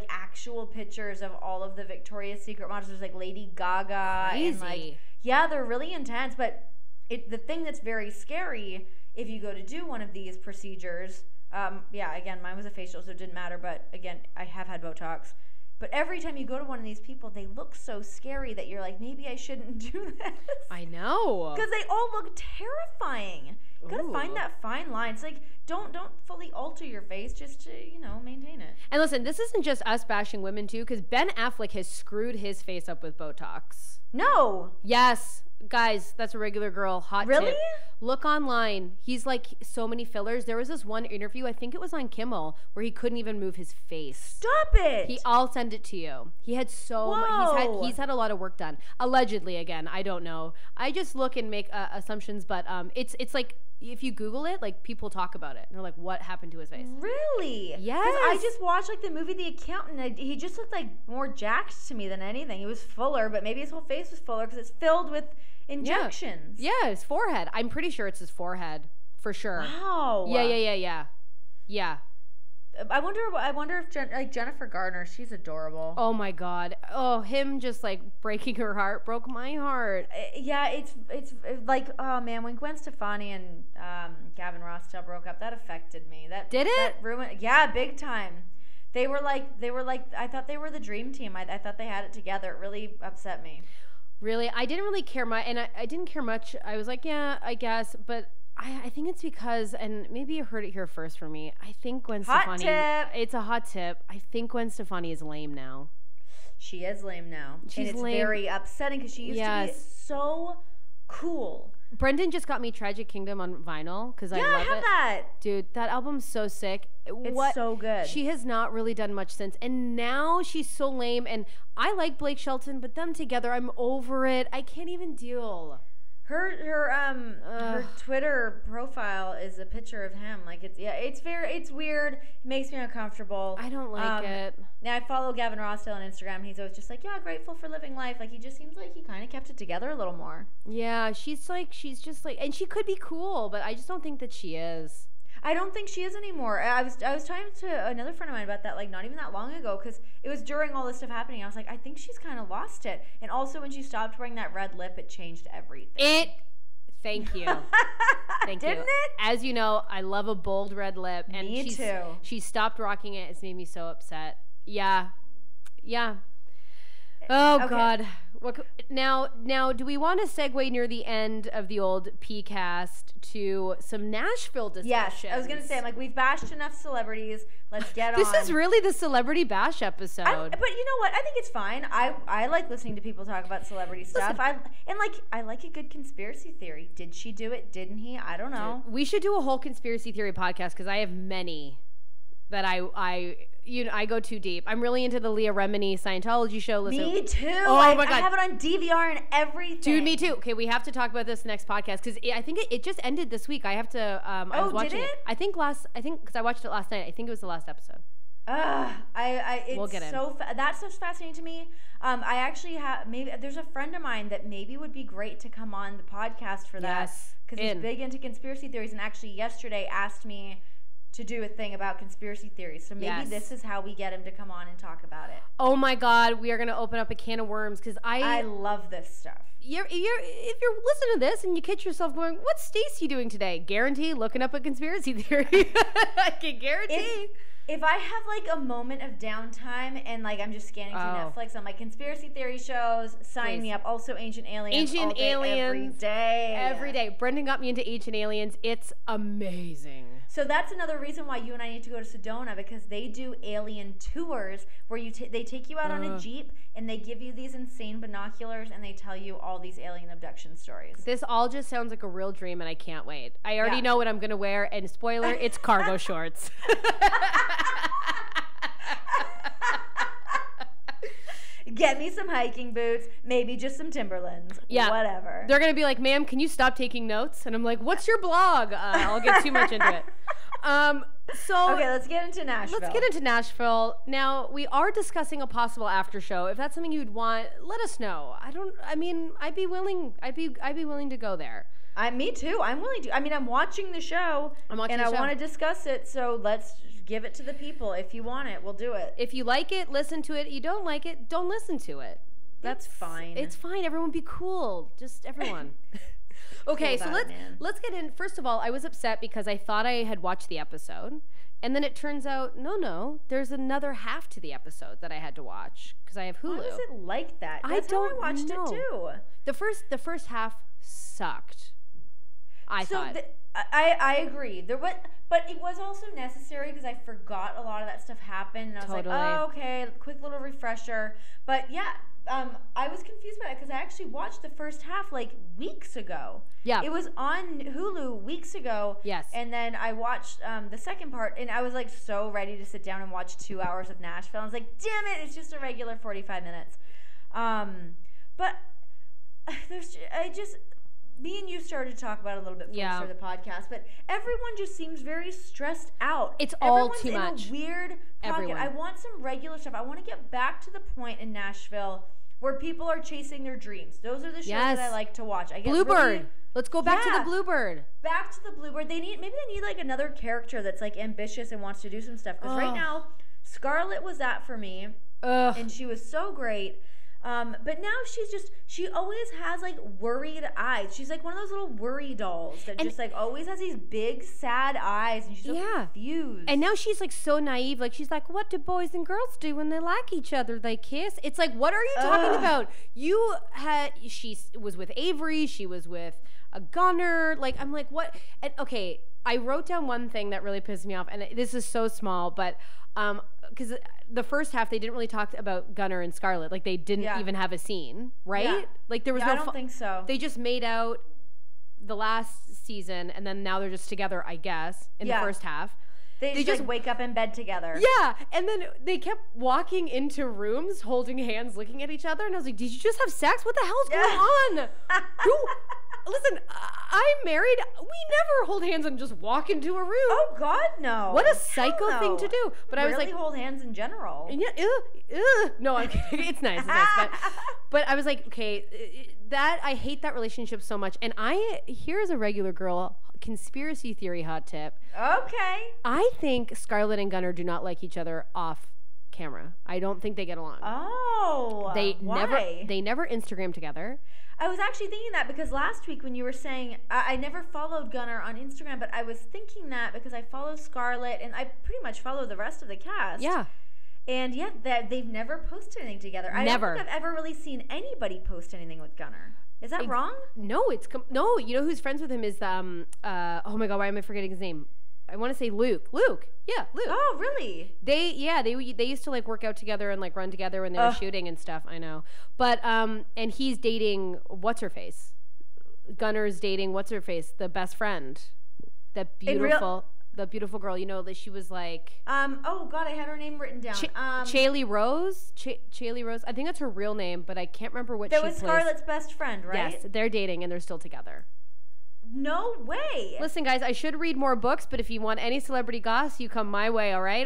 actual pictures of all of the Victoria's Secret models. There's like Lady Gaga. Crazy. And like, yeah, they're really intense. But the thing that's very scary if you go to do one of these procedures, again, mine was a facial, so it didn't matter. But again, I have had Botox. But every time you go to one of these people, they look so scary that you're like, maybe I shouldn't do this. I know. Because they all look terrifying. You gotta find that fine line. It's like, don't fully alter your face just to, maintain it. And listen, this isn't just us bashing women too, because Ben Affleck has screwed his face up with Botox. No. Yes. Guys, that's a regular girl. Hot really? tip. Look online. He's like so many fillers. There was this one interview, I think it was on Kimmel, where he couldn't even move his face. Stop it. I'll send it to you. He had so much. He's had a lot of work done. Allegedly, again, I don't know. I just look and make assumptions, but it's like, if you Google it, like, people talk about it. And they're like, what happened to his face? Really? Yes. Because I just watched, like, the movie The Accountant. He just looked, like, more jacked to me than anything. He was fuller, but maybe his whole face was fuller because it's filled with injections. Yeah, his forehead. I'm pretty sure it's his forehead. For sure. Wow. Yeah. I wonder if Jennifer Garner, she's adorable. Oh my God. Oh, him just like breaking her heart broke my heart. Yeah, it's like, oh man, when Gwen Stefani and Gavin Rossdale broke up, that affected me. Did it? That ruined, yeah, big time. They were like I thought they were the dream team. I thought they had it together. It really upset me. Really? I didn't really care much, and I didn't care much. I was like, yeah, I guess, but I think it's because, and maybe you heard it here first from me, I think Gwen Stefani... Hot tip! It's a hot tip. I think Gwen Stefani is lame now. She is lame now. She's and it's lame. Very upsetting because she used to be so cool. Brendan just got me Tragic Kingdom on vinyl because I love it. Yeah, I have that. Dude, that album's so sick. It's so good. She has not really done much since, and now she's so lame, and I like Blake Shelton, but them together, I'm over it. I can't even deal. Her Twitter profile is a picture of him. Like, it's weird. It makes me uncomfortable. I don't like it. Now I follow Gavin Rossdale on Instagram, and he's always just like, yeah, grateful for living life. Like, he just seems like he kind of kept it together a little more. Yeah, she's just like, and she could be cool, but I just don't think that she is. I don't think she is anymore. I was talking to another friend of mine about that, like, not even that long ago, because it was during all this stuff happening. I was like, I think she's kind of lost it. And also, when she stopped wearing that red lip, it changed everything. Thank you. Thank you. Didn't it? As you know, I love a bold red lip. And me too. She stopped rocking it. It's made me so upset. Yeah. Oh, okay. God. Now, do we want to segue near the end of the old P-cast to some Nashville discussions? Yes, I was going to say, we've bashed enough celebrities. Let's get on. This is really the celebrity bash episode. But you know what? I think it's fine. I like listening to people talk about celebrity stuff. I like a good conspiracy theory. Did she do it? Didn't he? I don't know. We should do a whole conspiracy theory podcast because I have many that I go too deep. I'm really into the Leah Remini Scientology show. Listen. Me too. Oh my God. I have it on DVR and everything. Dude, me too. Okay, we have to talk about this next podcast because I think it just ended this week. I have to. I was watching did it? I think because I watched it last night. I think it was the last episode. We'll get in. That stuff's fascinating to me. I actually have there's a friend of mine that maybe would be great to come on the podcast for that. Yes, because he's big into conspiracy theories, and actually yesterday asked me to do a thing about conspiracy theories. So maybe this is how we get him to come on and talk about it. Oh my God, we are going to open up a can of worms because I love this stuff. If you're listening to this and you catch yourself going, what's Stacey doing today? Guarantee looking up a conspiracy theory. I can guarantee. If I have a moment of downtime and I'm just scanning through Netflix, I'm like, conspiracy theory shows, sign me up. Also Ancient Aliens. Ancient Aliens. Every day. Brendan got me into Ancient Aliens. It's amazing. So that's another reason why you and I need to go to Sedona, because they do alien tours where they take you out on a Jeep and they give you these insane binoculars and they tell you all these alien abduction stories. This all just sounds like a real dream and I can't wait. I already know what I'm going to wear, and spoiler, it's cargo shorts. Get me some hiking boots, maybe just some Timberlands. Yeah. Whatever. They're going to be like, ma'am, can you stop taking notes? And I'm like, what's your blog? I'll get too much into it. Okay, let's get into Nashville. Now, we are discussing a possible after show. If that's something you'd want, let us know. I'd be willing to go there. Me too. I'm willing to. I'm watching the show. I want to discuss it. So let's give it to the people. If you want it, we'll do it. If you like it, listen to it. You don't like it, don't listen to it. That's fine. It's fine. Everyone be cool. Just everyone. Okay, so let's get in. First of all, I was upset because I thought I had watched the episode, and then it turns out no, there's another half to the episode that I had to watch because I have Hulu. Why is it like that? That's how I watched it too. The first half sucked. I thought. I agree. But it was also necessary because I forgot a lot of that stuff happened, and I was like, oh, okay, quick little refresher. But yeah, I was confused by it because I actually watched the first half like weeks ago. Yeah, it was on Hulu weeks ago. Yes, and then I watched the second part, and I was like so ready to sit down and watch 2 hours of Nashville. I was like, damn it, it's just a regular 45 minutes. But me and you started to talk about it a little bit before we started the podcast, but everyone just seems very stressed out. It's all too much. In a weird pocket. I want some regular stuff. I want to get back to the point in Nashville where people are chasing their dreams. Those are the shows that I like to watch. Bluebird. Let's go back to the Bluebird. Back to the Bluebird. Maybe they need like another character that's like ambitious and wants to do some stuff. Because right now, Scarlett was that for me. And she was so great. But now she always has like worried eyes. She's like one of those little worry dolls that just like always has these big sad eyes, and she's so confused. And now she's like so naive. Like she's like, what do boys and girls do when they like each other? They kiss. It's like, what are you talking about? She was with Avery. She was with a gunner. Like, I'm like, what? And okay, I wrote down one thing that really pissed me off, and this is so small, but because the first half they didn't really talk about Gunner and Scarlett. Like they didn't even have a scene, right? Yeah. Like there was no. I don't think so. They just made out the last season, and then now they're just together, I guess, in the first half. They just like, wake up in bed together. Yeah, and then they kept walking into rooms, holding hands, looking at each other, and I was like, "Did you just have sex? What the hell's going on?" Listen, I'm married. We never hold hands and just walk into a room. Oh God, no! What a psycho thing to do. But I was like, hold hands in general. Yeah, no, I'm kidding. It's nice. But I was like, okay, I hate that relationship so much. And here's a regular girl conspiracy theory hot tip. Okay. I think Scarlett and Gunner do not like each other off camera. I don't think they get along. Oh, why? They never Instagram together. I was actually thinking that because last week when you were saying I never followed Gunner on Instagram, but I was thinking that because I follow Scarlett and I pretty much follow the rest of the cast. Yeah. And they've never posted anything together. I don't think I've ever really seen anybody post anything with Gunner. Is that wrong? No, no. You know who's friends with him is oh my God, why am I forgetting his name? I want to say Luke. Luke. Oh, really? They used to like work out together and like run together when they were shooting and stuff. I know. But and he's dating what's her face? Gunner's dating what's her face? The best friend. The beautiful girl. You know that she was like oh God, I had her name written down. Chaley Rose. Chaley Rose. I think that's her real name, but I can't remember what she plays. That was Scarlett's best friend, right? Yes, they're dating and they're still together. No way. Listen, guys, I should read more books, but if you want any celebrity goss, you come my way, all right?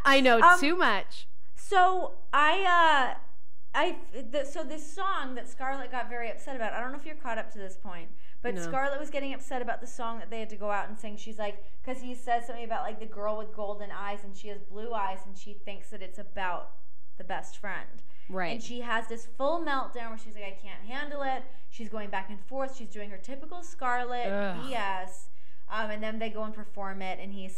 I know too much. So so this song that Scarlett got very upset about, I don't know if you're caught up to this point, but no. Scarlett was getting upset about the song that they had to go out and sing. She's like, because he says something about like the girl with golden eyes, and she has blue eyes, and she thinks that it's about the best friend. Right. And she has this full meltdown where she's like, I can't handle it. She's going back and forth. She's doing her typical Scarlett BS. And then they go and perform it, and he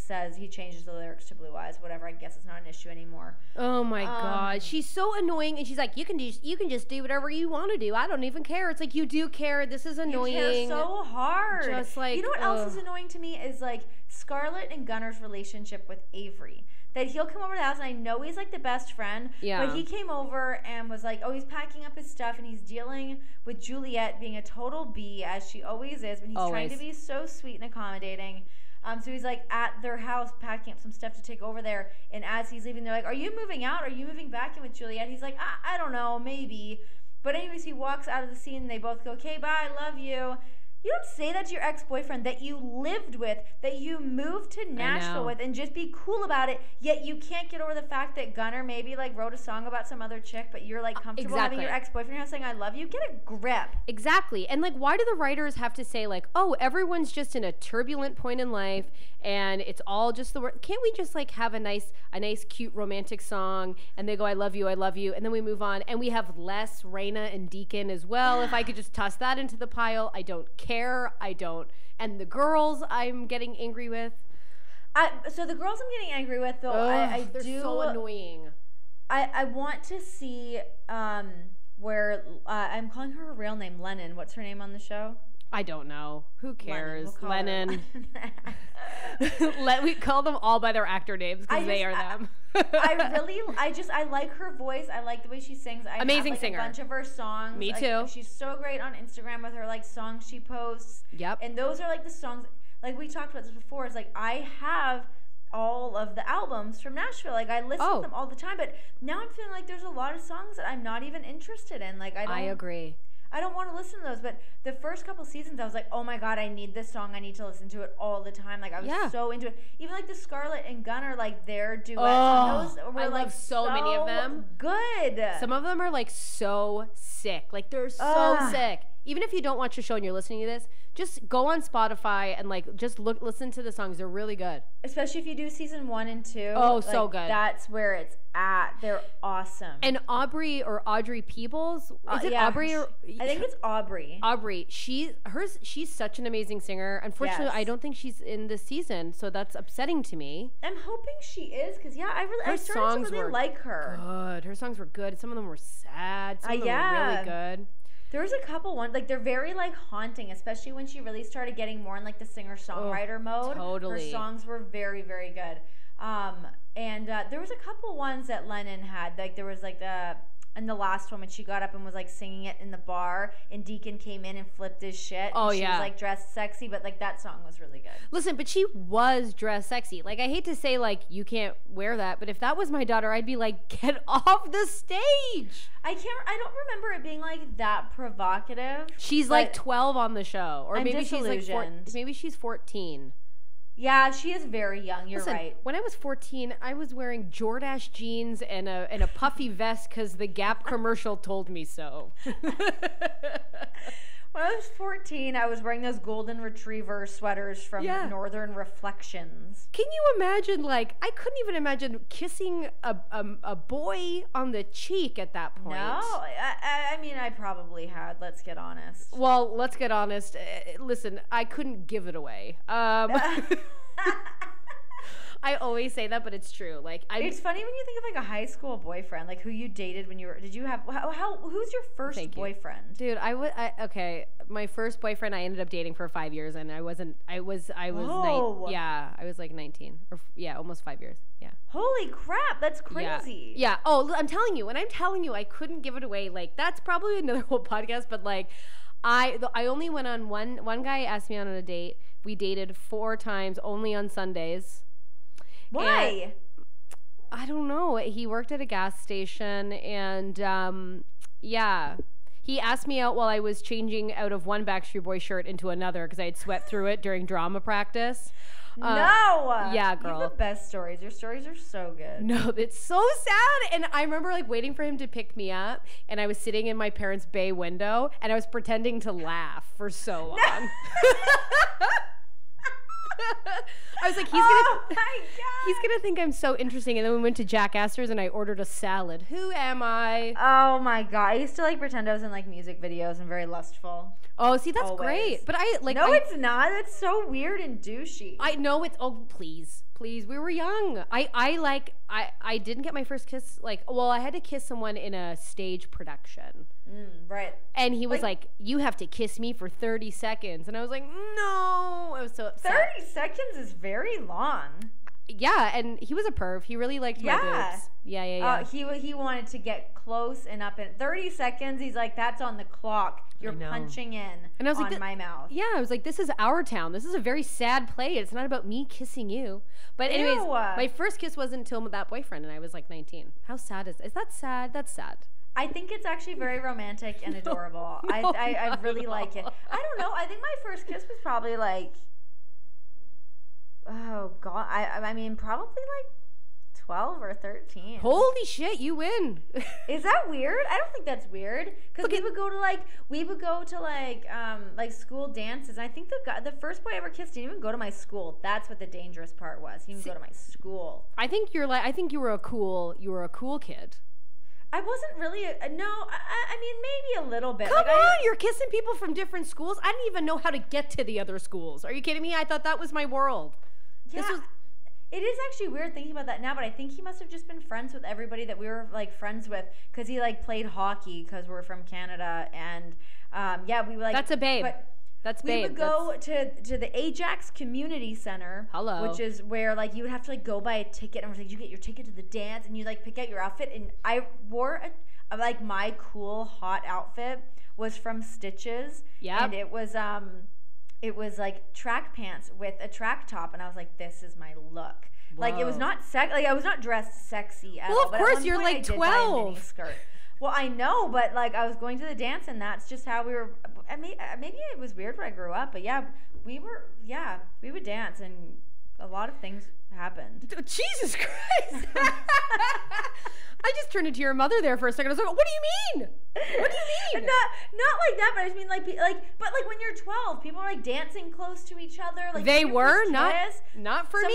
changes the lyrics to Blue Eyes, whatever. I guess it's not an issue anymore. Oh my God, she's so annoying, and she's like, you can just do whatever you want to do. I don't even care. It's like, you do care. This is annoying. You care so hard. Just like, you know what else is annoying to me is like Scarlett and Gunner's relationship with Avery. That he'll come over to the house, and I know he's like the best friend, but he came over and was like, he's packing up his stuff, and he's dealing with Juliet being a total B, as she always is, but he's trying to be so sweet and accommodating. So he's like at their house packing up some stuff to take over there. And as he's leaving, they're like, "Are you moving out? Are you moving back in with Juliet?" He's like, I don't know, maybe. But anyways, he walks out of the scene. And they both go, "Okay, bye, love you." You don't say that to your ex-boyfriend that you lived with, that you moved to Nashville with, and just be cool about it, yet you can't get over the fact that Gunnar maybe, like, wrote a song about some other chick, but you're, like, comfortable having your ex-boyfriend here saying, "I love you." Get a grip. Exactly. And, like, why do the writers have to say, like, oh, everyone's just in a turbulent point in life, and it's all just the word? Can't we just, like, have a nice, cute, romantic song, and they go, I love you, and then we move on, and we have Les, Raina, and Deacon as well. If I could just toss that into the pile, I don't care. I don't. And the girls I'm getting angry with. So the girls I'm getting angry with, though, they're so annoying. I want to see where I'm calling her real name, Lennon. What's her name on the show? I don't know. Who cares? Lennon. We call them all by their actor names because they are them. I like her voice. I like the way she sings. Amazing singer. A bunch of her songs. Me too. She's so great on Instagram with her like songs she posts. Yep. And those are like the songs. Like we talked about this before. It's like I have all of the albums from Nashville. Like I listen to them all the time. But now I'm feeling like there's a lot of songs that I'm not even interested in. Like I agree. I don't want to listen to those, but the first couple seasons, I was like, oh my God, I need this song. I need to listen to it all the time. Like, I was so into it. Even like the Scarlett and Gunnar, like their duets. Those were I love so many of them. Good. Some of them are like so sick. Like, they're so sick. Even if you don't watch the show and you're listening to this, just go on Spotify and like just listen to the songs. They're really good. Especially if you do season 1 and 2. Oh, like, so good. That's where it's at. They're awesome. And Audrey Peebles, is it Aubrey? Or, I think it's Aubrey. Aubrey. She's such an amazing singer. Unfortunately, I don't think she's in this season, so that's upsetting to me. I'm hoping she is, because I started to really like her. Good. Her songs were good. Some of them were sad. Some of them were really good. There was a couple ones, like, they're very, like, haunting, especially when she really started getting more in, like, the singer-songwriter mode. Totally. Her songs were very, very good. And there was a couple ones that Lennon had. Like, there was, like, and the last one when she got up and was, like, singing it in the bar, and Deacon came in and flipped his shit. Oh, and she yeah. was, like, dressed sexy, but, like, that song was really good. Listen, but she was dressed sexy. Like, I hate to say, like, you can't wear that, but if that was my daughter, I'd be like, get off the stage. I don't remember it being, like, that provocative. She's, like, 12 on the show. Or maybe she's, like, maybe she's 14. Yeah, she is very young. You're right. When I was 14, I was wearing Jordache jeans and a puffy vest because the Gap commercial told me so. When I was 14, I was wearing those golden retriever sweaters from Northern Reflections. Can you imagine, like, I couldn't even imagine kissing a boy on the cheek at that point. No, I mean, I probably had, let's get honest. Well, let's get honest. Listen, I couldn't give it away. I always say that, but it's true. Like, it's funny when you think of like a high school boyfriend, like who you dated when you were. Did you have who's your first boyfriend? Dude, okay. My first boyfriend I ended up dating for 5 years, and I was like 19 or almost 5 years. Yeah. Holy crap, that's crazy. Yeah. Oh, I'm telling you, I couldn't give it away. Like, that's probably another whole podcast, but like, I only went on one guy asked me out on a date. We dated 4 times, only on Sundays. Why? And I don't know. He worked at a gas station, and he asked me out while I was changing out of one Backstreet Boy shirt into another because I had sweat through it during drama practice. No. Yeah, girl. You have the best stories. Your stories are so good. No, it's so sad. And I remember like waiting for him to pick me up, and I was sitting in my parents' bay window, and I was pretending to laugh for so long. I was like, he's gonna think I'm so interesting. And then we went to Jack Astor's and I ordered a salad. Who am I? Oh my God. I used to like pretend I was in like music videos and very lustful. Oh, see, that's great. But it's not. That's so weird and douchey. I know it's. Oh, please, we were young. I didn't get my first kiss. I had to kiss someone in a stage production. Right. And he was like, you have to kiss me for 30 seconds. And I was like, no. I was so upset. 30 seconds is very long. Yeah, and he was a perv. He really liked my boobs. Yeah. He wanted to get close and up in 30 seconds. He's like, that's on the clock. You're punching in and I was on my mouth. Yeah, I was like, this is our town. This is a very sad play. It's not about me kissing you. But anyways, my first kiss wasn't until that boyfriend, and I was like 19. How sad is that? Sad? That's sad. I think it's actually very romantic and adorable. I really like it. I don't know. I think my first kiss was probably like, oh God, I mean probably like 12 or 13. Holy shit, you win. Is that weird? I don't think that's weird, because we would go to like school dances. And I think the first boy I ever kissed didn't even go to my school. That's what the dangerous part was. He didn't go to my school. I think you were a cool kid. I wasn't really I mean maybe a little bit. Come on, you're kissing people from different schools. I didn't even know how to get to the other schools. Are you kidding me? I thought that was my world. Yeah. It is actually weird thinking about that now, but I think he must have just been friends with everybody that we were like friends with, because he like played hockey because we're from Canada, and we were like, that's a babe. We would go to the Ajax Community Center, which is where like you would have to like go buy a ticket, and it was like you get your ticket to the dance, and you like pick out your outfit, and I wore like my cool hot outfit was from Stitches, and it was like track pants with a track top, and I was like, this is my look. Whoa. Like it was not I was not dressed sexy at all. Well, of course, you're like 12. Well, I know, but like I was going to the dance, and that's just how we were. I mean, maybe it was weird when I grew up, but we would dance, and a lot of things happened. Jesus Christ! I just turned into your mother there for a second. I was like, what do you mean? What do you mean? Not like that, but I just mean but when you're 12, people are like dancing close to each other. Like they were not for me.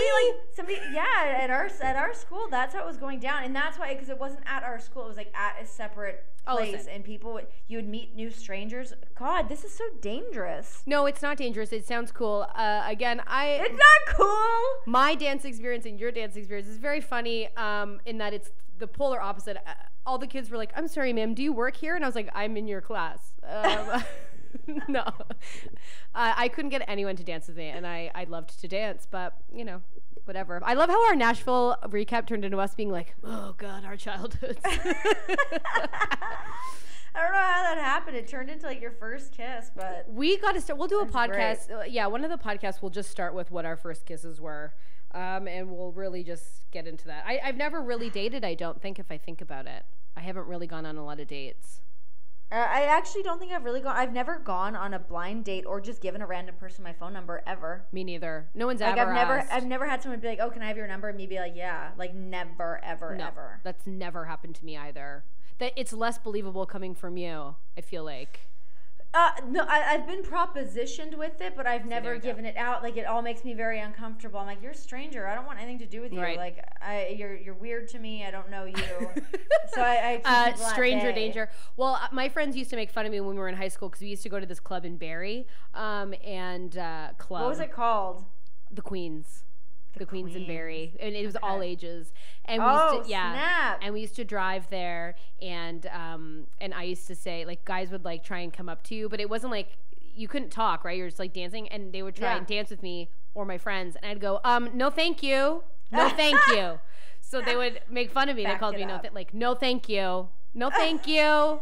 At our school, that's how it was going down, and that's why, because it wasn't at our school, it was like at a separate place, and you would meet new strangers. God, this is so dangerous. No, it's not dangerous. It sounds cool. It's not cool. My dance experience and your dance experience is very funny. In that it's the polar opposite. All the kids were like, "I'm sorry, ma'am, do you work here?" And I was like, "I'm in your class." No, I couldn't get anyone to dance with me, and I loved to dance, but whatever. I love how our Nashville recap turned into us being like, "Oh God, our childhoods." I don't know how that happened. It turned into like your first kiss, but we got to start. We'll do a podcast. Yeah, one of the podcasts will just start with what our first kisses were. And we'll really just get into that. I've never really dated, I don't think, if I think about it. I haven't really gone on a lot of dates. I actually don't think I've never gone on a blind date or just given a random person my phone number ever. Me neither. No one's ever asked. I've never had someone be like, "Oh, can I have your number?" and me be like, "Yeah." Like never, ever, ever. That's never happened to me either. That it's less believable coming from you, I feel like. No, I've been propositioned with it, but I've never given it out. Like, it all makes me very uncomfortable. I'm like, you're a stranger. I don't want anything to do with you. Right. Like, you're weird to me. I don't know you. So I stranger danger. Well, my friends used to make fun of me when we were in high school, because we used to go to this club in Barrie, club. What was it called? The Queens. The Queens in Barrie, and it was all ages. And we used to, snap! And we used to drive there, and I used to say, like, guys would like try and come up to you, but it wasn't like you couldn't talk, right? You're just like dancing, and they would try and dance with me or my friends, and I'd go, no, thank you, no, thank you. So they would make fun of me. They called me no, thank you, no, thank you.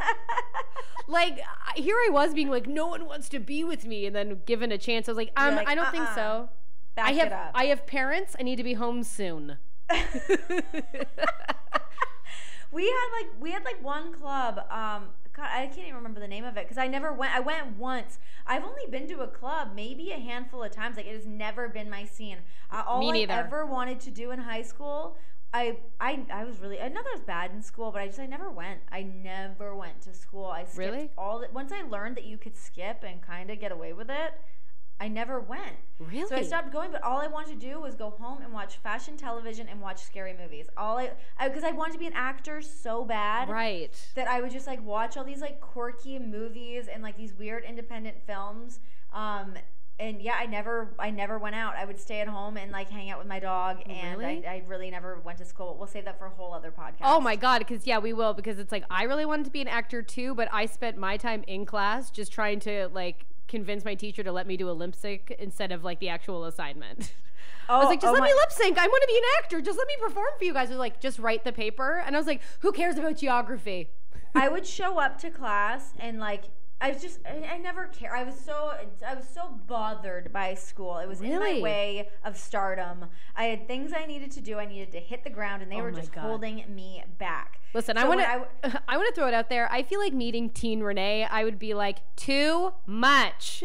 Like, here I was being like, no one wants to be with me, and then given a chance, I was like, I don't think so. I have parents. I need to be home soon. We had one club. God, I can't even remember the name of it, because I never went. I went once. I've only been to a club maybe a handful of times. Like, it has never been my scene. All I ever wanted to do in high school, I was really, I know that I was bad in school, but I never went. I never went to school. I skipped once I learned that you could skip and kind of get away with it, I never went. Really? So I stopped going, but all I wanted to do was go home and watch fashion television and watch scary movies. Because I wanted to be an actor so bad. Right. That I would just like watch all these like quirky movies and like these weird independent films. And yeah, I never went out. I would stay at home and like hang out with my dog. And really? I really never went to school. We'll save that for a whole other podcast. Oh my God. Because we will. Because it's like, I really wanted to be an actor too, but I spent my time in class just trying to like convince my teacher to let me do a lip sync instead of like the actual assignment. I was like, just let me lip sync. I want to be an actor. Just let me perform for you guys. They're like, just write the paper. And I was like, who cares about geography? I would show up to class and like, I never care. I was so bothered by school. It was in my way of stardom. I had things I needed to do. I needed to hit the ground, and they were just holding me back. Listen, I want to throw it out there. I feel like meeting teen Renee, I would be like, too much.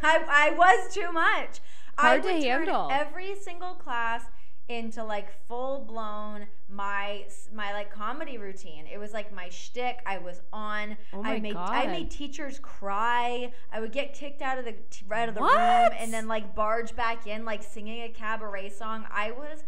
I was too much. Hard to handle. Every single class into like full blown my like comedy routine. It was like my shtick. I was on. Oh my God. I made teachers cry. I would get kicked out of the room and then like barge back in like singing a cabaret song. I was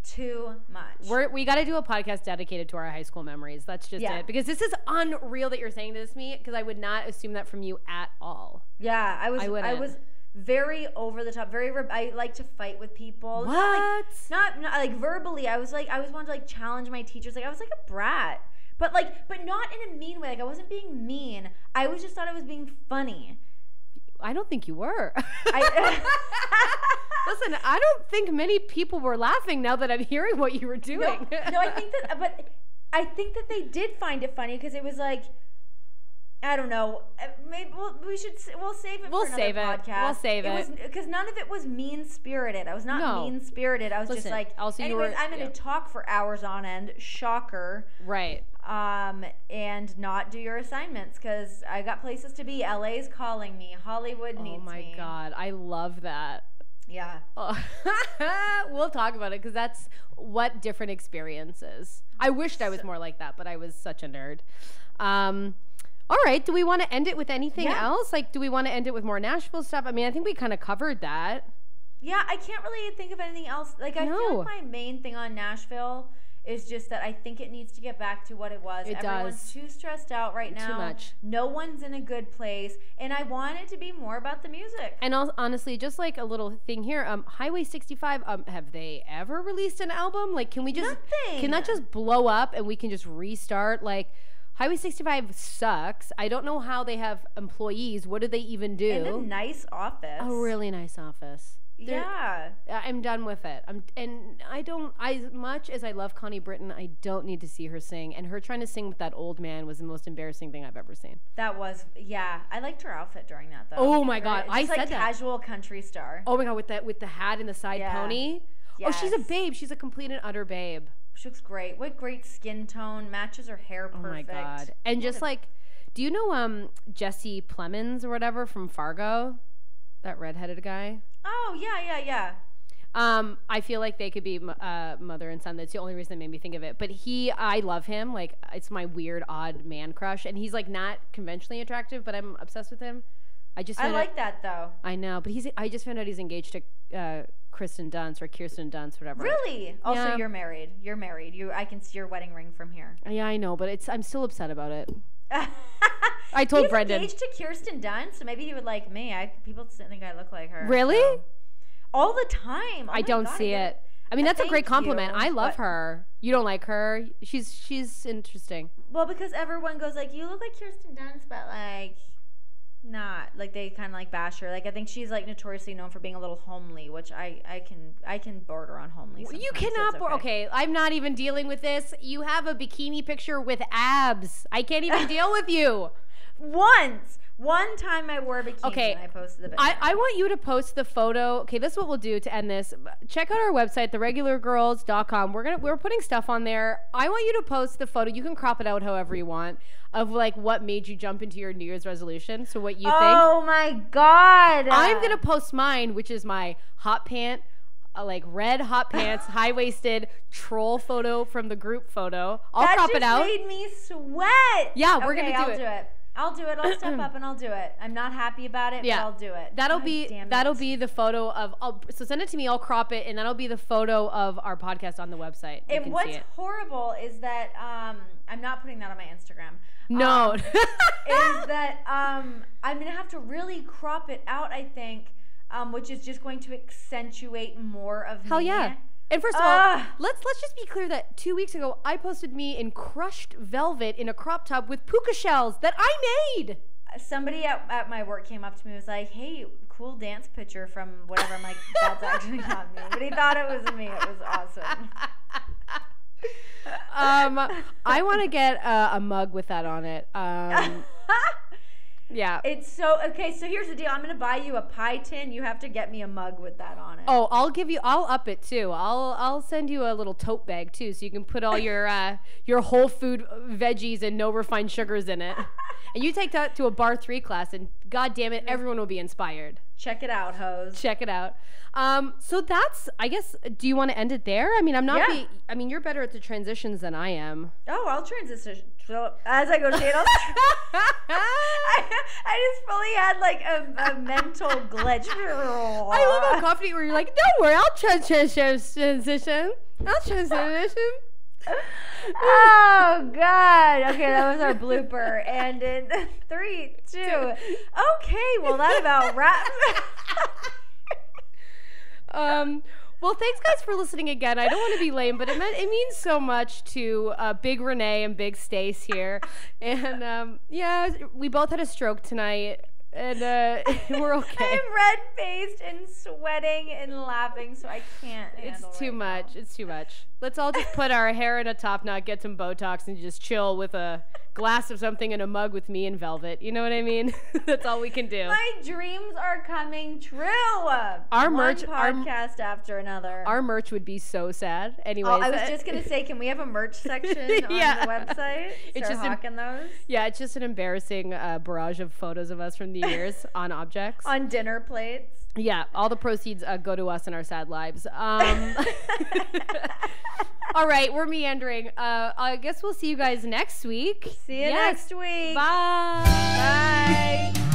too much. We got to do a podcast dedicated to our high school memories. That's just it. Because this is unreal that you're saying this to me, because I would not assume that from you at all. Yeah, I was very over the top. I like to fight with people. What? Not like verbally. I was wanting to like challenge my teachers. Like I was like a brat, but not in a mean way. Like I wasn't being mean. I just thought I was being funny. I don't think you were. Listen, I don't think many people were laughing now that I'm hearing what you were doing. No, I think that they did find it funny because it was like, I don't know. Maybe we'll save it for another podcast. We'll save it. Because none of it was mean-spirited. I was not mean-spirited. I was just like, also anyways, I'm going to talk for hours on end. Shocker. Right. And not do your assignments because I got places to be. LA's calling me. Hollywood needs me. Oh my God. I love that. Yeah. Oh. We'll talk about it because that's what different experiences. I wished I was more like that, but I was such a nerd. All right. Do we want to end it with anything else? Like, do we want to end it with more Nashville stuff? I mean, I think we kind of covered that. Yeah, I can't really think of anything else. Like, I feel like my main thing on Nashville is just that I think it needs to get back to what it was. Everyone's too stressed out right now. Too much. No one's in a good place. And I want it to be more about the music. And honestly, just like a little thing here, Highway 65, have they ever released an album? Like, can we just... Nothing. Can that just blow up and we can just restart? Like... Highway 65 sucks. I don't know how they have employees. What do they even do? And a nice office. A really nice office. I'm done with it. As much as I love Connie Britton, I don't need to see her sing. And her trying to sing with that old man was the most embarrassing thing I've ever seen. That was, I liked her outfit during that though. Oh my God, I said that. Casual country star. Oh my God, with the hat and the side pony. Yes. Oh, she's a babe. She's a complete and utter babe. She looks great. What great skin tone. Matches her hair perfect. Oh my God. And just like, do you know Jesse Plemons or whatever from Fargo? That redheaded guy? Oh, yeah. I feel like they could be mother and son. That's the only reason that made me think of it. But I love him. Like, it's my weird, odd man crush. And he's like not conventionally attractive, but I'm obsessed with him. I like that though. I know, but I just found out he's engaged to Kirsten Dunst, whatever. Really? Also, you're married. I can see your wedding ring from here. Yeah, I know, but I'm still upset about it. I told Brendan. He's engaged to Kirsten Dunst, so maybe he would like me. People think I look like her. Really? So. All the time. I don't see it. I mean, that's a great compliment. I love her. You don't like her? She's interesting. Well, because everyone goes like, you look like Kirsten Dunst, but like... not like they kind of like bash her. Like I think she's like notoriously known for being a little homely, which I can border on homely sometimes. You cannot okay, I'm not even dealing with this. You have a bikini picture with abs. I can't even deal with you. One time I wore a bikini and I posted the picture. I want you to post the photo. Okay, this is what we'll do to end this. Check out our website, theregulargirls.com. We're putting stuff on there. I want you to post the photo. You can crop it out however you want of like what made you jump into your New Year's resolution. So what you think. Oh my God. I'm going to post mine, which is my hot pant, like red hot pants, high-waisted troll photo from the group photo. I'll crop it out. That just made me sweat. Yeah, we're going to do it. I'll do it. I'll step up and I'll do it. I'm not happy about it, but I'll do it. That'll be the photo of. So send it to me. I'll crop it, and that'll be the photo of our podcast on the website. And what's horrible is that I'm not putting that on my Instagram. No, is that I'm gonna have to really crop it out. I think, which is just going to accentuate more of Hell me. Yeah. And first of all, let's just be clear that 2 weeks ago I posted me in crushed velvet in a crop top with puka shells that I made. somebody at my work came up to me and was like, hey, cool dance picture from whatever. I'm like, that's actually not me. But he thought it was me. It was awesome. I want to get a mug with that on it. Yeah. It's so okay. So here's the deal. I'm gonna buy you a pie tin. You have to get me a mug with that on it. Oh, I'll up it too. I'll send you a little tote bag too, so you can put all your whole food veggies and no refined sugars in it. And you take that to a bar 3 class, and God damn it, everyone will be inspired. Check it out, hoes. Check it out. So that's, I guess, do you want to end it there? I mean, you're better at the transitions than I am. Oh, I'll transition. So as I go to it, I just fully had like a mental glitch. I love how confident where you're like, don't worry, I'll transition. I'll transition. Oh God. Okay, that was our blooper. And in 3, 2. Okay, well that about wraps. Well, thanks guys for listening again. I don't want to be lame, but it means so much to Big Renee and Big Stace here. And yeah, we both had a stroke tonight. And we're okay. I'm red-faced and sweating and laughing, so I can't handle It's too much. now. It's too much. Let's all just put our hair in a top knot, get some Botox, and just chill with a glass of something in a mug with me and Velvet. You know what I mean? That's all we can do. My dreams are coming true. Our merch, podcast after another. Our merch would be so sad. Anyways, I was just gonna say, can we have a merch section on the website? It's just hawking those. Yeah, it's just an embarrassing barrage of photos of us from the years on objects, on dinner plates. Yeah, all the proceeds go to us and our sad lives. All right, we're meandering. I guess we'll see you guys next week. See you next week. Bye. Bye.